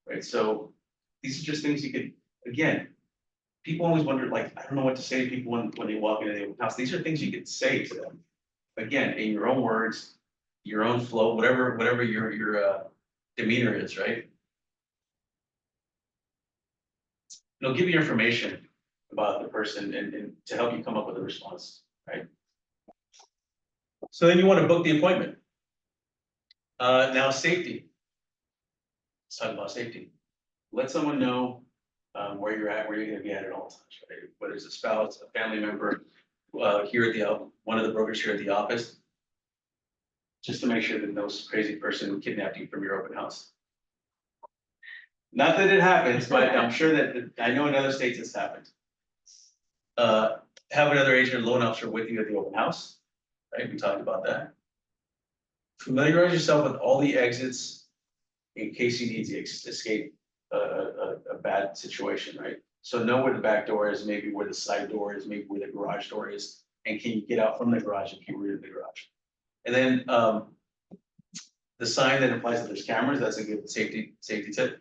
right? So these are just things you could, again, people always wonder, like, I don't know what to say to people when they walk into the open house. These are things you could say to them. Again, in your own words, your own flow, whatever your demeanor is, right? It'll give you information about the person and to help you come up with a response, right? So then you want to book the appointment. Now safety. Let's talk about safety. Let someone know where you're at, where you're gonna be at all times, right? Whether it's a spouse, a family member, here at the, one of the brokers here at the office. Just to make sure that no crazy person kidnapped you from your open house. Not that it happens, but I'm sure that, I know in other states it's happened. Have another agent or loan officer with you at the open house, right? We talked about that. Familiarize yourself with all the exits in case you need to escape a bad situation, right? So know where the back door is, maybe where the side door is, maybe where the garage door is, and can you get out from the garage if you were in the garage? And then the sign that implies that there's cameras, that's a good safety tip.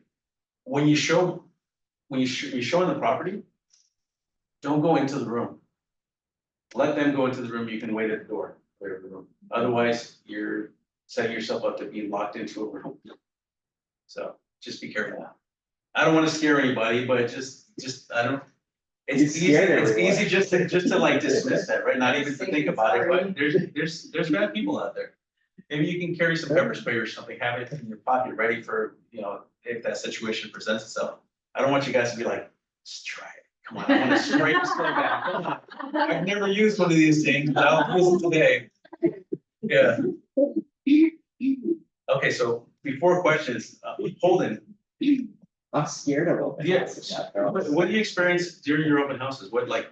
When you show, you're showing the property, don't go into the room. Let them go into the room, you can wait at the door, wait at the room. Otherwise, you're setting yourself up to be locked into a room. So just be careful. I don't want to scare anybody, but just, I don't. It's easy just to like dismiss that, right? Not even to think about it, but there's bad people out there. Maybe you can carry some pepper spray or something, have it in your pocket, ready for, if that situation presents itself. I don't want you guys to be like, just try it. Come on, I want to spray this thing back. Come on. I've never used one of these things, but I'll use it today. Yeah. Okay, so before questions, Holden. I'm scared of open houses. What do you experience during your open houses? What, like,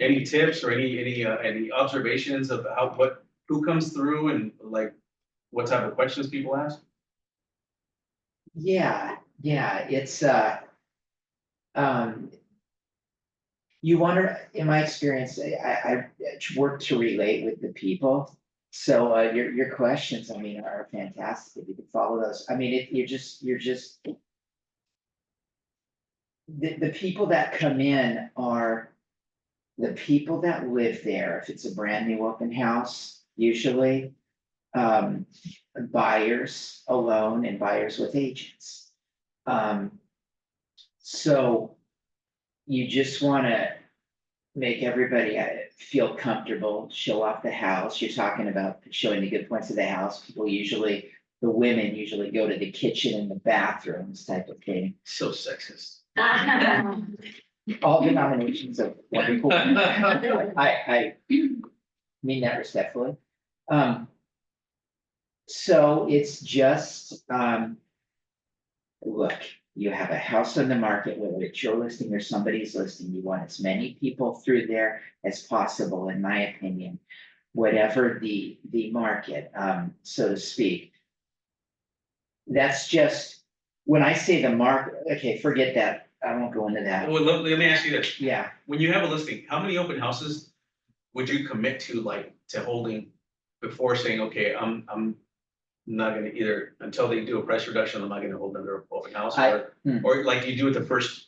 any tips or any observations of who comes through and like what type of questions people ask? Yeah, it's, you wonder, in my experience, I work to relate with the people. So, your questions, I mean, are fantastic. If you can follow those, I mean, you're just. The people that come in are the people that live there, if it's a brand new open house, usually. Buyers alone and buyers with agents. So you just wanna make everybody feel comfortable, show off the house. You're talking about showing the good points of the house. The women usually go to the kitchen and the bathrooms type of thing. So sexist. All denominations of wonderful. I mean that respectfully. So it's just, look, you have a house on the market, whether it's your listing or somebody's listing, you want as many people through there as possible, in my opinion. Whatever the market, so to speak. That's just, when I say the market, okay, forget that, I won't go into that. Well, let me ask you this. Yeah, When you have a listing, how many open houses would you commit to, like, to holding before saying, okay, I'm not gonna either, until they do a price reduction, I'm not gonna hold another open house, or like you do it the first,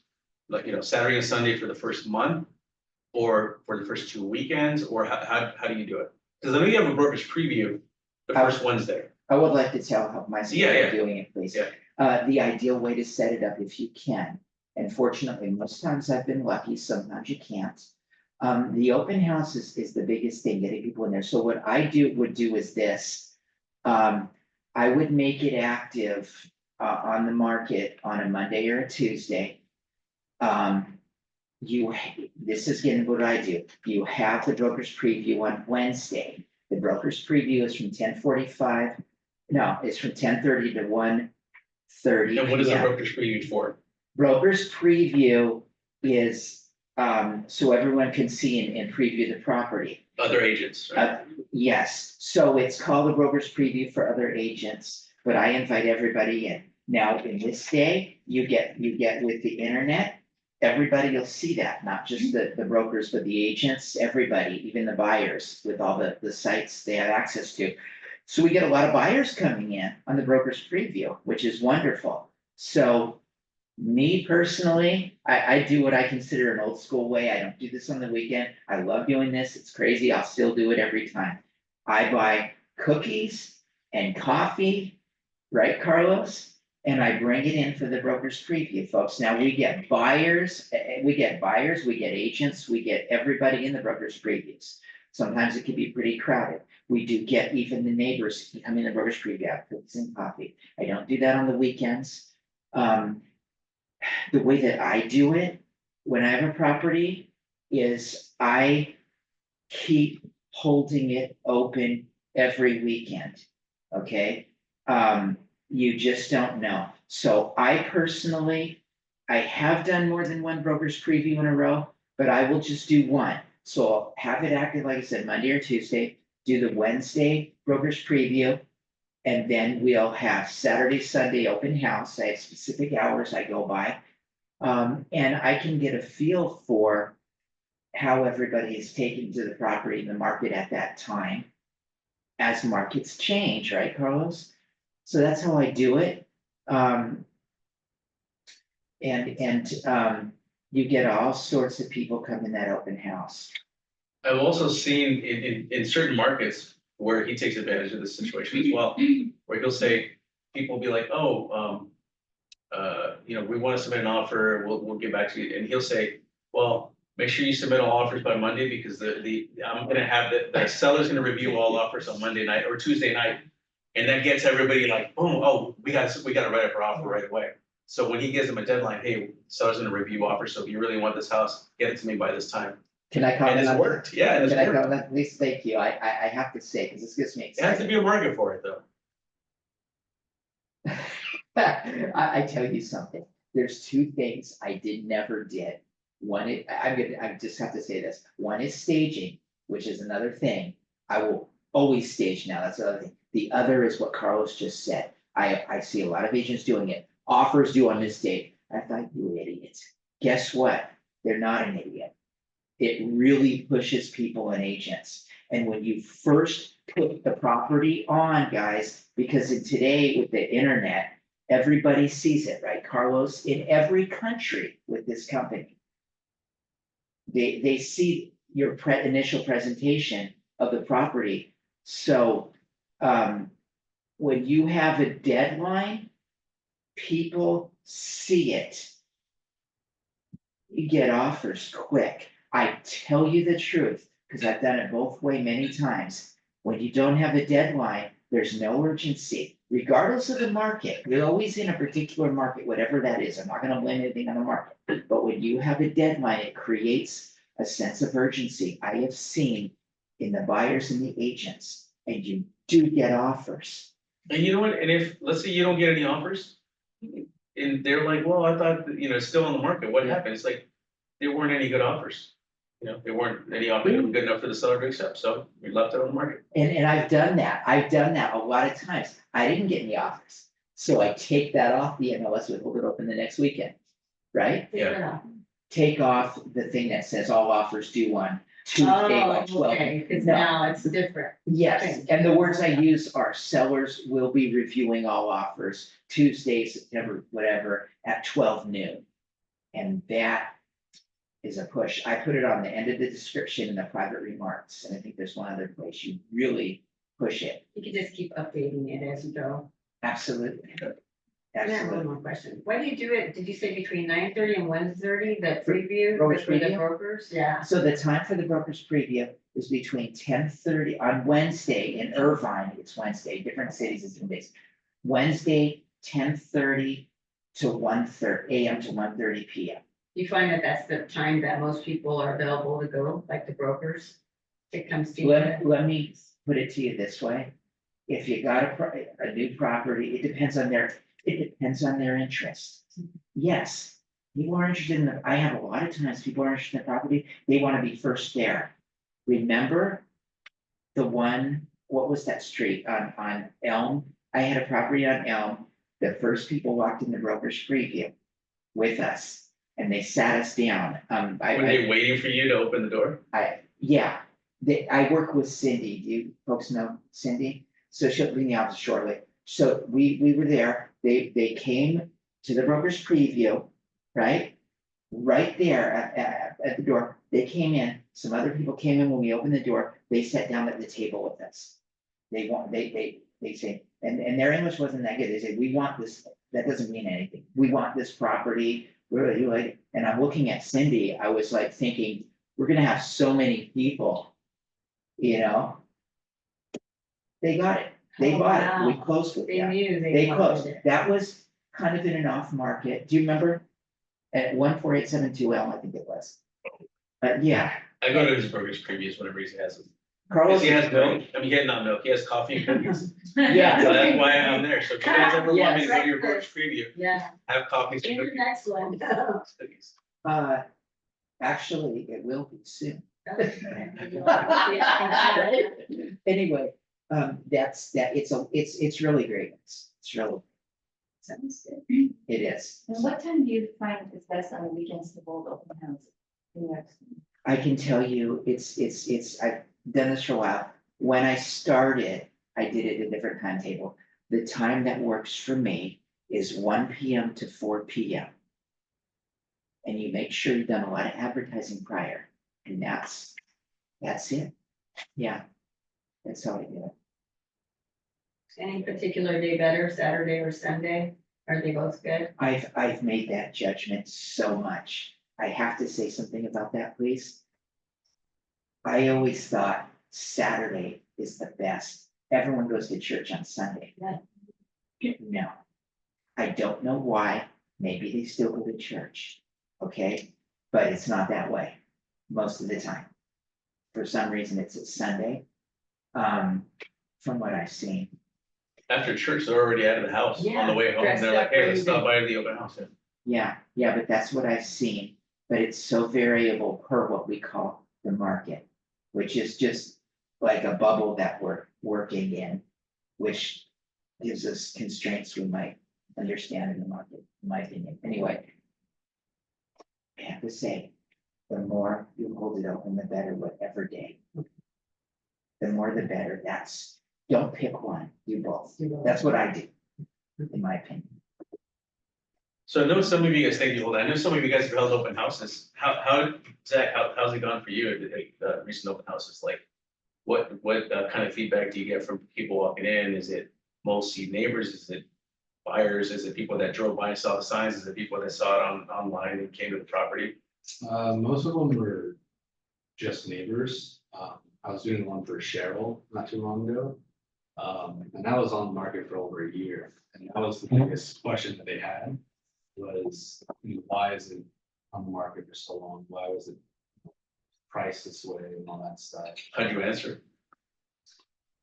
like, Saturday and Sunday for the first month, or for the first 2 weekends, or how do you do it? Because I know you have a broker's preview the first Wednesday. I would like to tell how my Yeah, yeah. are doing it, please. Yeah. The ideal way to set it up, if you can, and fortunately, most times I've been lucky, sometimes you can't. The open house is the biggest thing, getting people in there. So what I would do is this. I would make it active, on the market on a Monday or a Tuesday. This is getting what I do. You have the broker's preview on Wednesday. The broker's preview is from 10:45. No, it's from 10:30 to 1:30 And what is the p.m. broker's preview for? Broker's preview is, so everyone can see and preview the property. Other agents, right? Yes, so it's called the broker's preview for other agents, but I invite everybody in. Now, in this day, you get with the internet, everybody will see that, not just the brokers, but the agents, everybody, even the buyers with all the sites they have access to. So we get a lot of buyers coming in on the broker's preview, which is wonderful. So me personally, I do what I consider an old school way. I don't do this on the weekend. I love doing this. It's crazy. I'll still do it every time. I buy cookies and coffee, right, Carlos? And I bring it in for the broker's preview, folks. Now we get buyers, we get agents, we get everybody in the broker's previews. Sometimes it can be pretty crowded. We do get even the neighbors to come in the broker's preview, have cookies and coffee. I don't do that on the weekends. The way that I do it, when I have a property, is I keep holding it open every weekend, okay? You just don't know. So I personally, I have done more than one broker's preview in a row, but I will just do one. So I'll have it active, like I said, Monday or Tuesday, do the Wednesday broker's preview. And then we'll have Saturday, Sunday open house. I have specific hours I go by. And I can get a feel for how everybody is taking to the property in the market at that time. As markets change, right, Carlos? So that's how I do it. You get all sorts of people come in that open house. I've also seen in certain markets where he takes advantage of this situation as well, where he'll say, people will be like, oh, we want to submit an offer, we'll get back to you, and he'll say, well, make sure you submit all offers by Monday, because I'm gonna have the seller's gonna review all offers on Monday night or Tuesday night. And that gets everybody like, boom, oh, we gotta write up our offer right away. So when he gives them a deadline, hey, seller's gonna review offers, so if you really want this house, get it to me by this time. Can I comment And it's on? worked, yeah, and it's Can I worked. comment? At least, thank you. I have to say, because this gets me It has excited. to be a market for it, though. I tell you something, there's two things I never did. One, I just have to say this, one is staging, which is another thing. I will always stage now, that's the other thing. The other is what Carlos just said. I see a lot of agents doing it. Offers due on this date. I thought, you idiots. Guess what? They're not an idiot. It really pushes people and agents. And when you first put the property on, guys, because in today with the internet, everybody sees it, right, Carlos? In every country with this company, they see your initial presentation of the property. So when you have a deadline, people see it. You get offers quick. I tell you the truth, because I've done it both ways many times. When you don't have a deadline, there's no urgency, regardless of the market. You're always in a particular market, whatever that is. I'm not gonna blame anything on the market. But when you have a deadline, it creates a sense of urgency. I have seen in the buyers and the agents, and you do get offers. And you know what, and if, let's say you don't get any offers, and they're like, well, I thought, it's still on the market, what happened? It's like, there weren't any good offers. There weren't any offers that were good enough for the seller to accept, so we left it on the market. And I've done that a lot of times. I didn't get any offers. So I take that off the MLS, we hold it open the next weekend, right? Yeah. Take off the thing that says all offers due on Tuesday by Oh, 12. okay, because No. now it's different. Yes, and the words I use are sellers will be reviewing all offers Tuesday, September, whatever, at 12 noon. And that is a push. I put it on the end of the description in the private remarks, and I think there's one other place you really push it. You can just keep updating it as you go. Absolutely. I have one Absolutely. more question. Why do you do it? Did you say between 9:30 and 1:30, the preview Brokers for the preview? brokers? Yeah. So the time for the broker's preview is between 10:30 on Wednesday in Irvine, it's Wednesday, different cities is different days. Wednesday, 10:30 to 1:30 AM to 1:30 PM. You find that that's the time that most people are available to go, like the brokers? It comes to you. Let me put it to you this way. If you got a new property, it depends on their interest. Yes, people are interested in I have a lot of times, people are interested in the property, they want to be first there. Remember the one, what was that street on Elm? I had a property on Elm. The first people walked in the broker's preview with us and they sat us down. Were they waiting for you to open the door? Yeah, I work with Cindy. Do you folks know Cindy? So she'll be in the office shortly. So we were there. They came to the broker's preview, right? Right there at the door. They came in. Some other people came in when we opened the door. They sat down at the table with us. They say, and their English wasn't that good. They say, we want this. That doesn't mean anything. We want this property. Really, like, and I'm looking at Cindy. I was like thinking, we're gonna have so many people, you know. They got it. They Oh, bought it. We wow. closed with They them. knew They wanted closed. it. That was kind of in an off market. Do you remember? At 14872 I think it was. But yeah, I go to his broker's previews whenever he has them. Carlos. Because he has is great. milk, I mean, he had not milk, he has coffee and cookies. Yeah. So that's why I'm there. So if you guys ever want me to go to your Yes. broker's preview, Yeah, have coffees and in the cookies. next one. Cookies. Actually, it will be soon. Yeah. Anyway, it's really great. It's really, Sounds good. it is. And what time do you find is best on the weekends to hold open houses? in your estimate? I can tell you, I've done this for a while. When I started, I did it a different timetable. The time that works for me is 1 PM to 4 PM. And you make sure you've done a lot of advertising prior, and that's it. Yeah, that's how I do it. Any particular day better, Saturday or Sunday? Are they both good? I've made that judgment so much. I have to say something about that, please. I always thought Saturday is the best. Everyone goes to church on Sunday. Yeah. No. I don't know why. Maybe they still go to church. Okay, but it's not that way most of the time. For some reason, it's a Sunday. From what I've seen. After church, they're already out of the house on the Yeah, way home. dressed They're like, up, hey, let's ready to- stop by the open house. Yeah, but that's what I've seen, but it's so variable per what we call the market, which is just like a bubble that we're working in, which gives us constraints we might understand in the market, in my opinion, anyway. I have to say, the more you hold it open, the better, whatever day. The more the better, don't pick one, do both, that's what I do, in my opinion. So I know some of you guys, thank you, hold on. I know some of you guys have held open houses. Zach, how's it gone for you at the recent open houses? Like, what kind of feedback do you get from people walking in? Is it mostly neighbors? Is it buyers? Is it people that drove by and saw the signs? Is it people that saw it online and came to the property? Most of them were just neighbors. I was doing one for Cheryl not too long ago. And that was on the market for over a year. And that was the biggest question that they had was, why is it on the market for so long? Why was it priced this way and all that stuff? How'd you answer?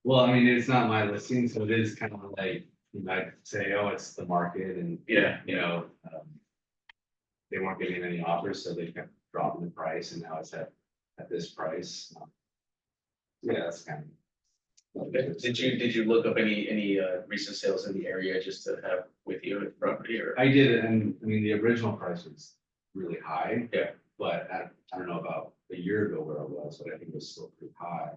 Well, I mean, it's not my listing, so it is kind of like, I'd say, oh, it's the market and, Yeah. they weren't getting any offers, so they kept dropping the price and now it's at this price. Yeah, that's kind of. Okay. Did you look up any recent sales in the area just to have with you at the property or? I did it, and I mean, the original price was really high. Yeah. but I don't know about a year ago where it was, but I think it was still pretty high.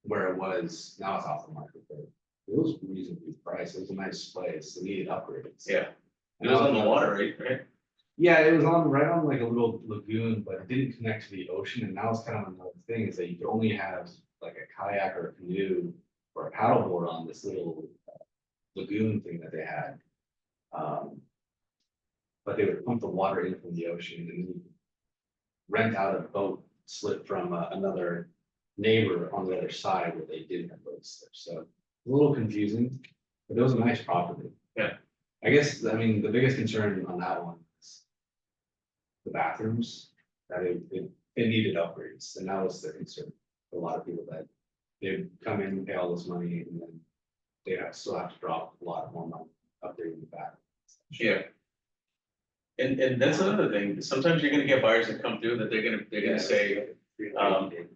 Where it was, now it's off the market, but it was reasonably priced, it was a nice place, it needed upgrades. Yeah. It And was I on the water, right? Yeah, it was on, right on like a little lagoon, but it didn't connect to the ocean, and that was kind of another thing, is that you could only have like a kayak or a canoe or a paddleboard on this little lagoon thing that they had. But they would pump the water in from the ocean and then rent out a boat slip from another neighbor on the other side where they didn't have boat slips, so a little confusing, but it was a nice property. Yeah. I guess, I mean, the biggest concern on that one is the bathrooms, that it needed upgrades, and that was the concern for a lot of people, that they'd come in and pay all this money and then they still have to drop a lot more money upgrading the bathroom. Yeah. And that's another thing, sometimes you're gonna get buyers that come through that they're gonna say, you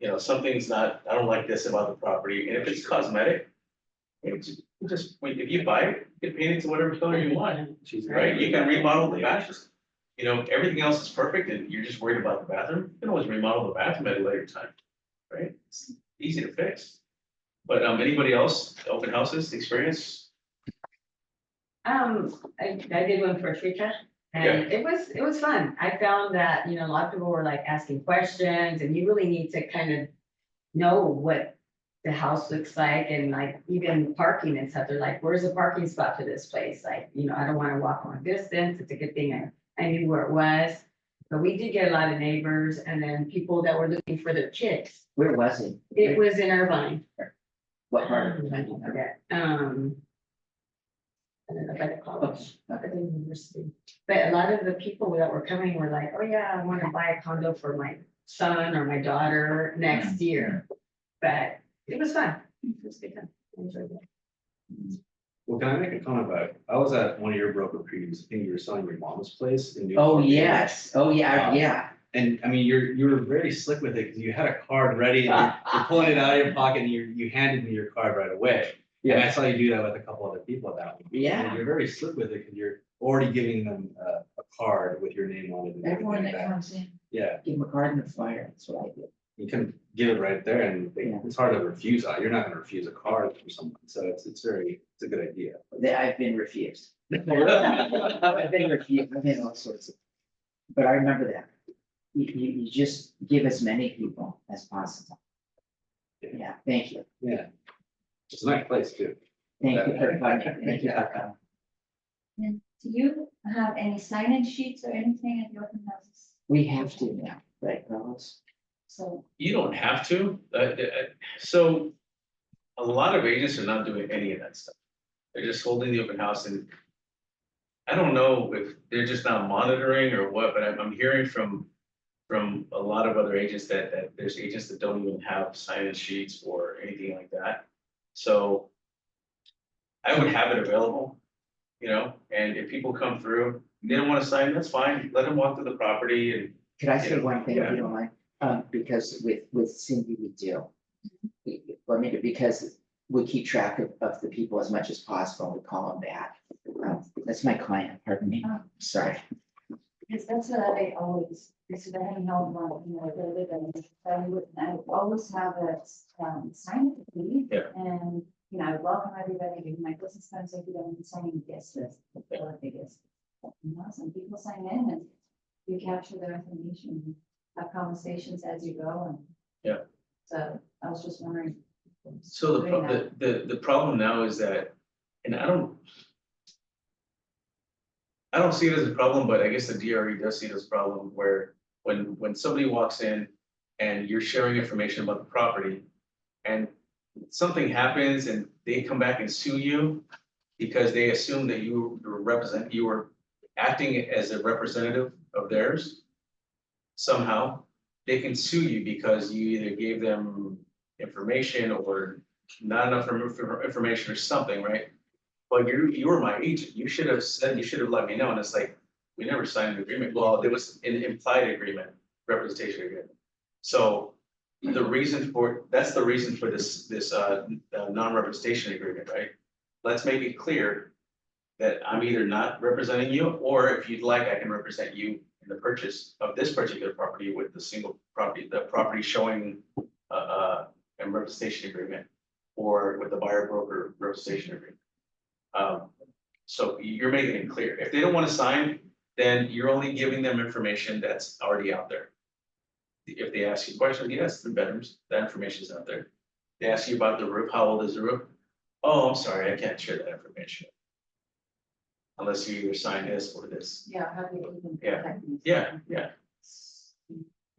know, something's not, I don't like this about the property, and if it's cosmetic. It's just, if you buy it, you can paint it to whatever color you want, right? You can remodel the bathroom. You know, everything else is perfect and you're just worried about the bathroom, you can always remodel the bathroom at a later time, right? It's easy to fix. But anybody else, open houses experience? I did one for Africa, and it was fun. I found that, you know, a lot of people were like asking questions, and you really need to kind of know what the house looks like, and like even parking and stuff. They're like, where's the parking spot for this place? Like, you know, I don't want to walk long distance. It's a good thing I knew where it was. But we did get a lot of neighbors, and then people that were looking for their kids. Where was it? It was in Irvine. What part? I forget. I don't know, by the college, not the university. But a lot of the people that were coming were like, oh yeah, I want to buy a condo for my son or my daughter next year. But it was fun. It was good fun. I enjoyed it. Well, can I make a comment about it? I was at one of your broker previews, I think you were selling your mom's place in New. Oh, yes, oh, yeah, yeah. And I mean, you were very slick with it, because you had a card ready, and you're pulling it out of your pocket, and you handed me your card right away. And I saw you do that with a couple other people at that one. Yeah. And you're very slick with it, because you're already giving them a card with your name on it. and Everyone everything that like comes in, Yeah, give them a card and a flyer, that's what I do. you can give it right there, and Yeah. it's hard to refuse. You're not gonna refuse a card from someone, so it's a good idea. I've been refused. I've been refused, I've been all sorts of, but I remember that. You just give as many people as possible. Yeah, thank you, Yeah. It's a nice place too. thank you for coming, thank you for coming. And do you have any sign-in sheets or anything at the open houses? We have to now, right, Carlos? So, You don't have to, so a lot of agents are not doing any of that stuff. They're just holding the open house, and I don't know if they're just not monitoring or what, but I'm hearing from a lot of other agents that there's agents that don't even have sign-in sheets or anything like that. So I would have it available, you know, and if people come through, they don't want to sign, that's fine, let them walk through the property and. Could I say one thing, if Yeah. you don't mind? Because with Cindy, we do. Because we keep track of the people as much as possible, we call them back. That's my client, pardon me, sorry. because that's what I always, because I haven't held one, you know, the living, I would always have a sign it, please. Yeah. And, you know, I would welcome everybody, give my business cards, so you don't signing guest list, or the guest. You know, some people sign in and you capture their information, have conversations as you go, and. Yeah. So I was just wondering. So the problem now is that, and I don't see it as a problem, but I guess the DRE does see it as a problem where when somebody walks in and you're sharing information about the property and something happens and they come back and sue you because they assume that you were acting as a representative of theirs somehow, they can sue you because you either gave them information or not enough information or something, right? But you were my agent, you should have let me know, and it's like, we never signed an agreement, well, there was an implied agreement, representation agreement. So that's the reason for this non-representation agreement, right? Let's make it clear that I'm either not representing you, or if you'd like, I can represent you in the purchase of this particular property with the single property, the property showing a representation agreement or with the buyer broker representation agreement. So you're making it clear. If they don't want to sign, then you're only giving them information that's already out there. If they ask you questions, yes, the bedrooms, that information is out there. They ask you about the roof, how old is the roof? Oh, I'm sorry, I can't share that information. Unless you either sign this or this. Yeah, how do you even Yeah. protect these? Yeah.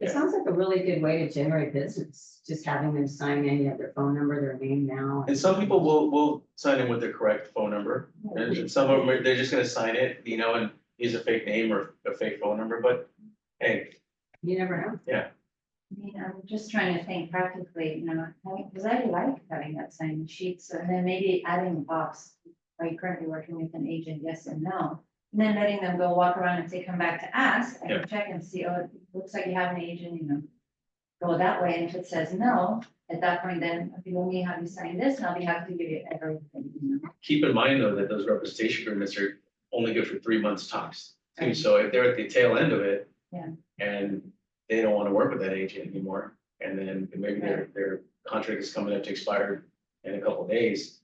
It sounds like a really good way to generate business, just having them sign in, you have their phone number, their name now. And some people will sign in with their correct phone number, and some of them, they're just gonna sign it, you know, and use a fake name or a fake phone number, but hey, You never know. I mean, I'm just trying to think practically, you know, because I like having that sign sheet, so then maybe adding a box. Are you currently working with an agent? Yes and no. And then letting them go walk around and say, come back to ask, I Yeah. can check and see, oh, it looks like you have an agent, you know. Go that way, and if it says no, at that point, then, okay, let me have you sign this, and I'll be happy to give you everything, you know. keep in mind though, that those representation agreements are only good for 3 months tops. Too, Right. so if they're at the tail end of it. Yeah. And they don't wanna work with that agent anymore, and then maybe their contract is coming up to expire in a couple of days.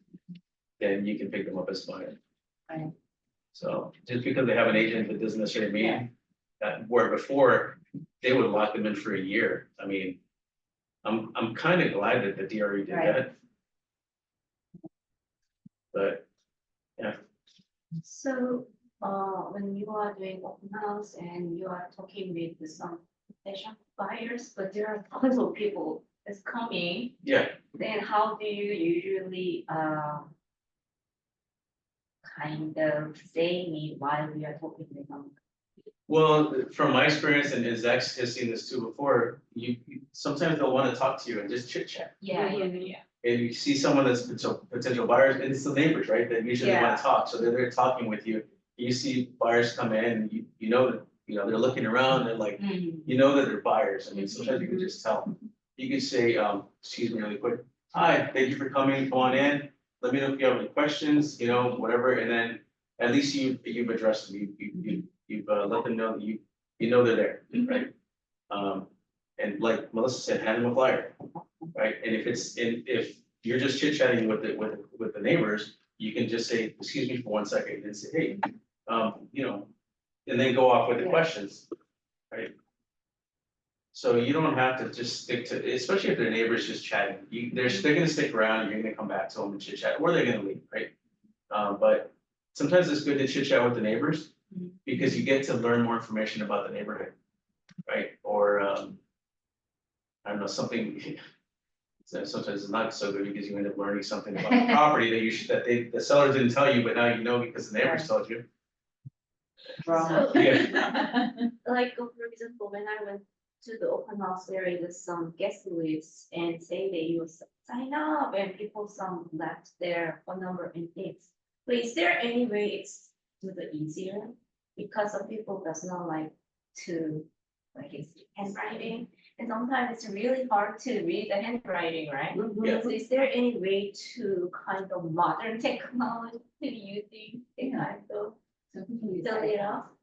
Then you can pick them up as a buyer. Right. So just because they have an agent, that doesn't necessarily mean that where before they would lock them in for a year. I mean, I'm kind of glad that the DRE did Right. that. But, yeah, So, when you are doing open house and you are talking with some potential buyers, but there are tons of people that's coming, yeah, then how do you usually, kind of say me while we are talking with them? well, from my experience, and Zach has seen this too before, sometimes they'll want to talk to you and just chit chat. Yeah. And you see someone that's potential buyers, and it's the neighbors, right, that usually want to talk, so they're there talking with you. You see buyers come in, and you know that, you know, they're looking around, they're like, you know that they're buyers, I mean, sometimes you can just tell. You can say, excuse me really quick, hi, thank you for coming, come on in, let me know if you have any questions, you know, whatever, and then at least you've addressed them, you've let them know that you know they're there, right? And like Melissa said, hand them a flyer, right? And if you're just chit chatting with the neighbors, you can just say, excuse me for 1 second, and say, hey, you know, and then go off with the questions, right? So you don't have to just stick to, especially if their neighbors just chatting, they're gonna stick around, you're gonna come back to them and chit chat, or they're gonna leave, right? But sometimes it's good to chit chat with the neighbors, because you get to learn more information about the neighborhood, right? Or, I don't know, something, so sometimes it's not so good because you end up learning something about the property that the sellers didn't tell you, but now you know because the neighbors told you. Drama. Yeah. Like, for example, when I went to the open house, there is some guest lists and say that you sign up and people some left their phone number and things. But is there any way it's do the easier? Because some people does not like to, like it's handwriting, and sometimes it's really hard to read the handwriting, right? Yeah. So is there any way to kind of modern technology using the kind of fill it up?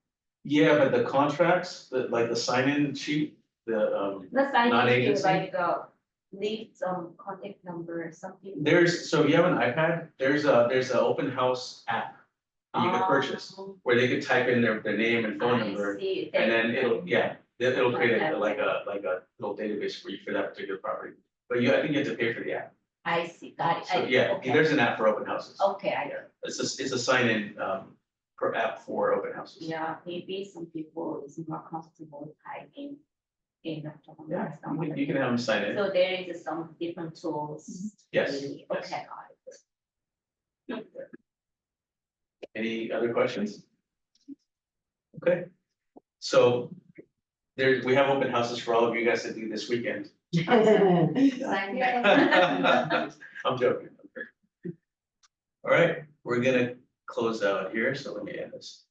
Yeah, but the contracts, like the sign-in sheet, the, The sign Non-agency? like leave some contact number, something. so if you have an iPad, there's an open house app that you can purchase, where they could type in their name and phone number, and then it'll create like a little database for you for that particular property. But I think you have to pay for the app. I see, got it. So yeah, Okay. there's an app for open houses. Okay, I know. It's a sign-in, per app for open houses. Yeah, maybe some people is more comfortable typing in the. Yeah, you can have them sign in. So there is some different tools. Yes, really. yes. Okay, got it. Any other questions? Okay, so we have open houses for all of you guys to do this weekend. Sign I'm joking. All right, we're gonna close out here, so let me end this.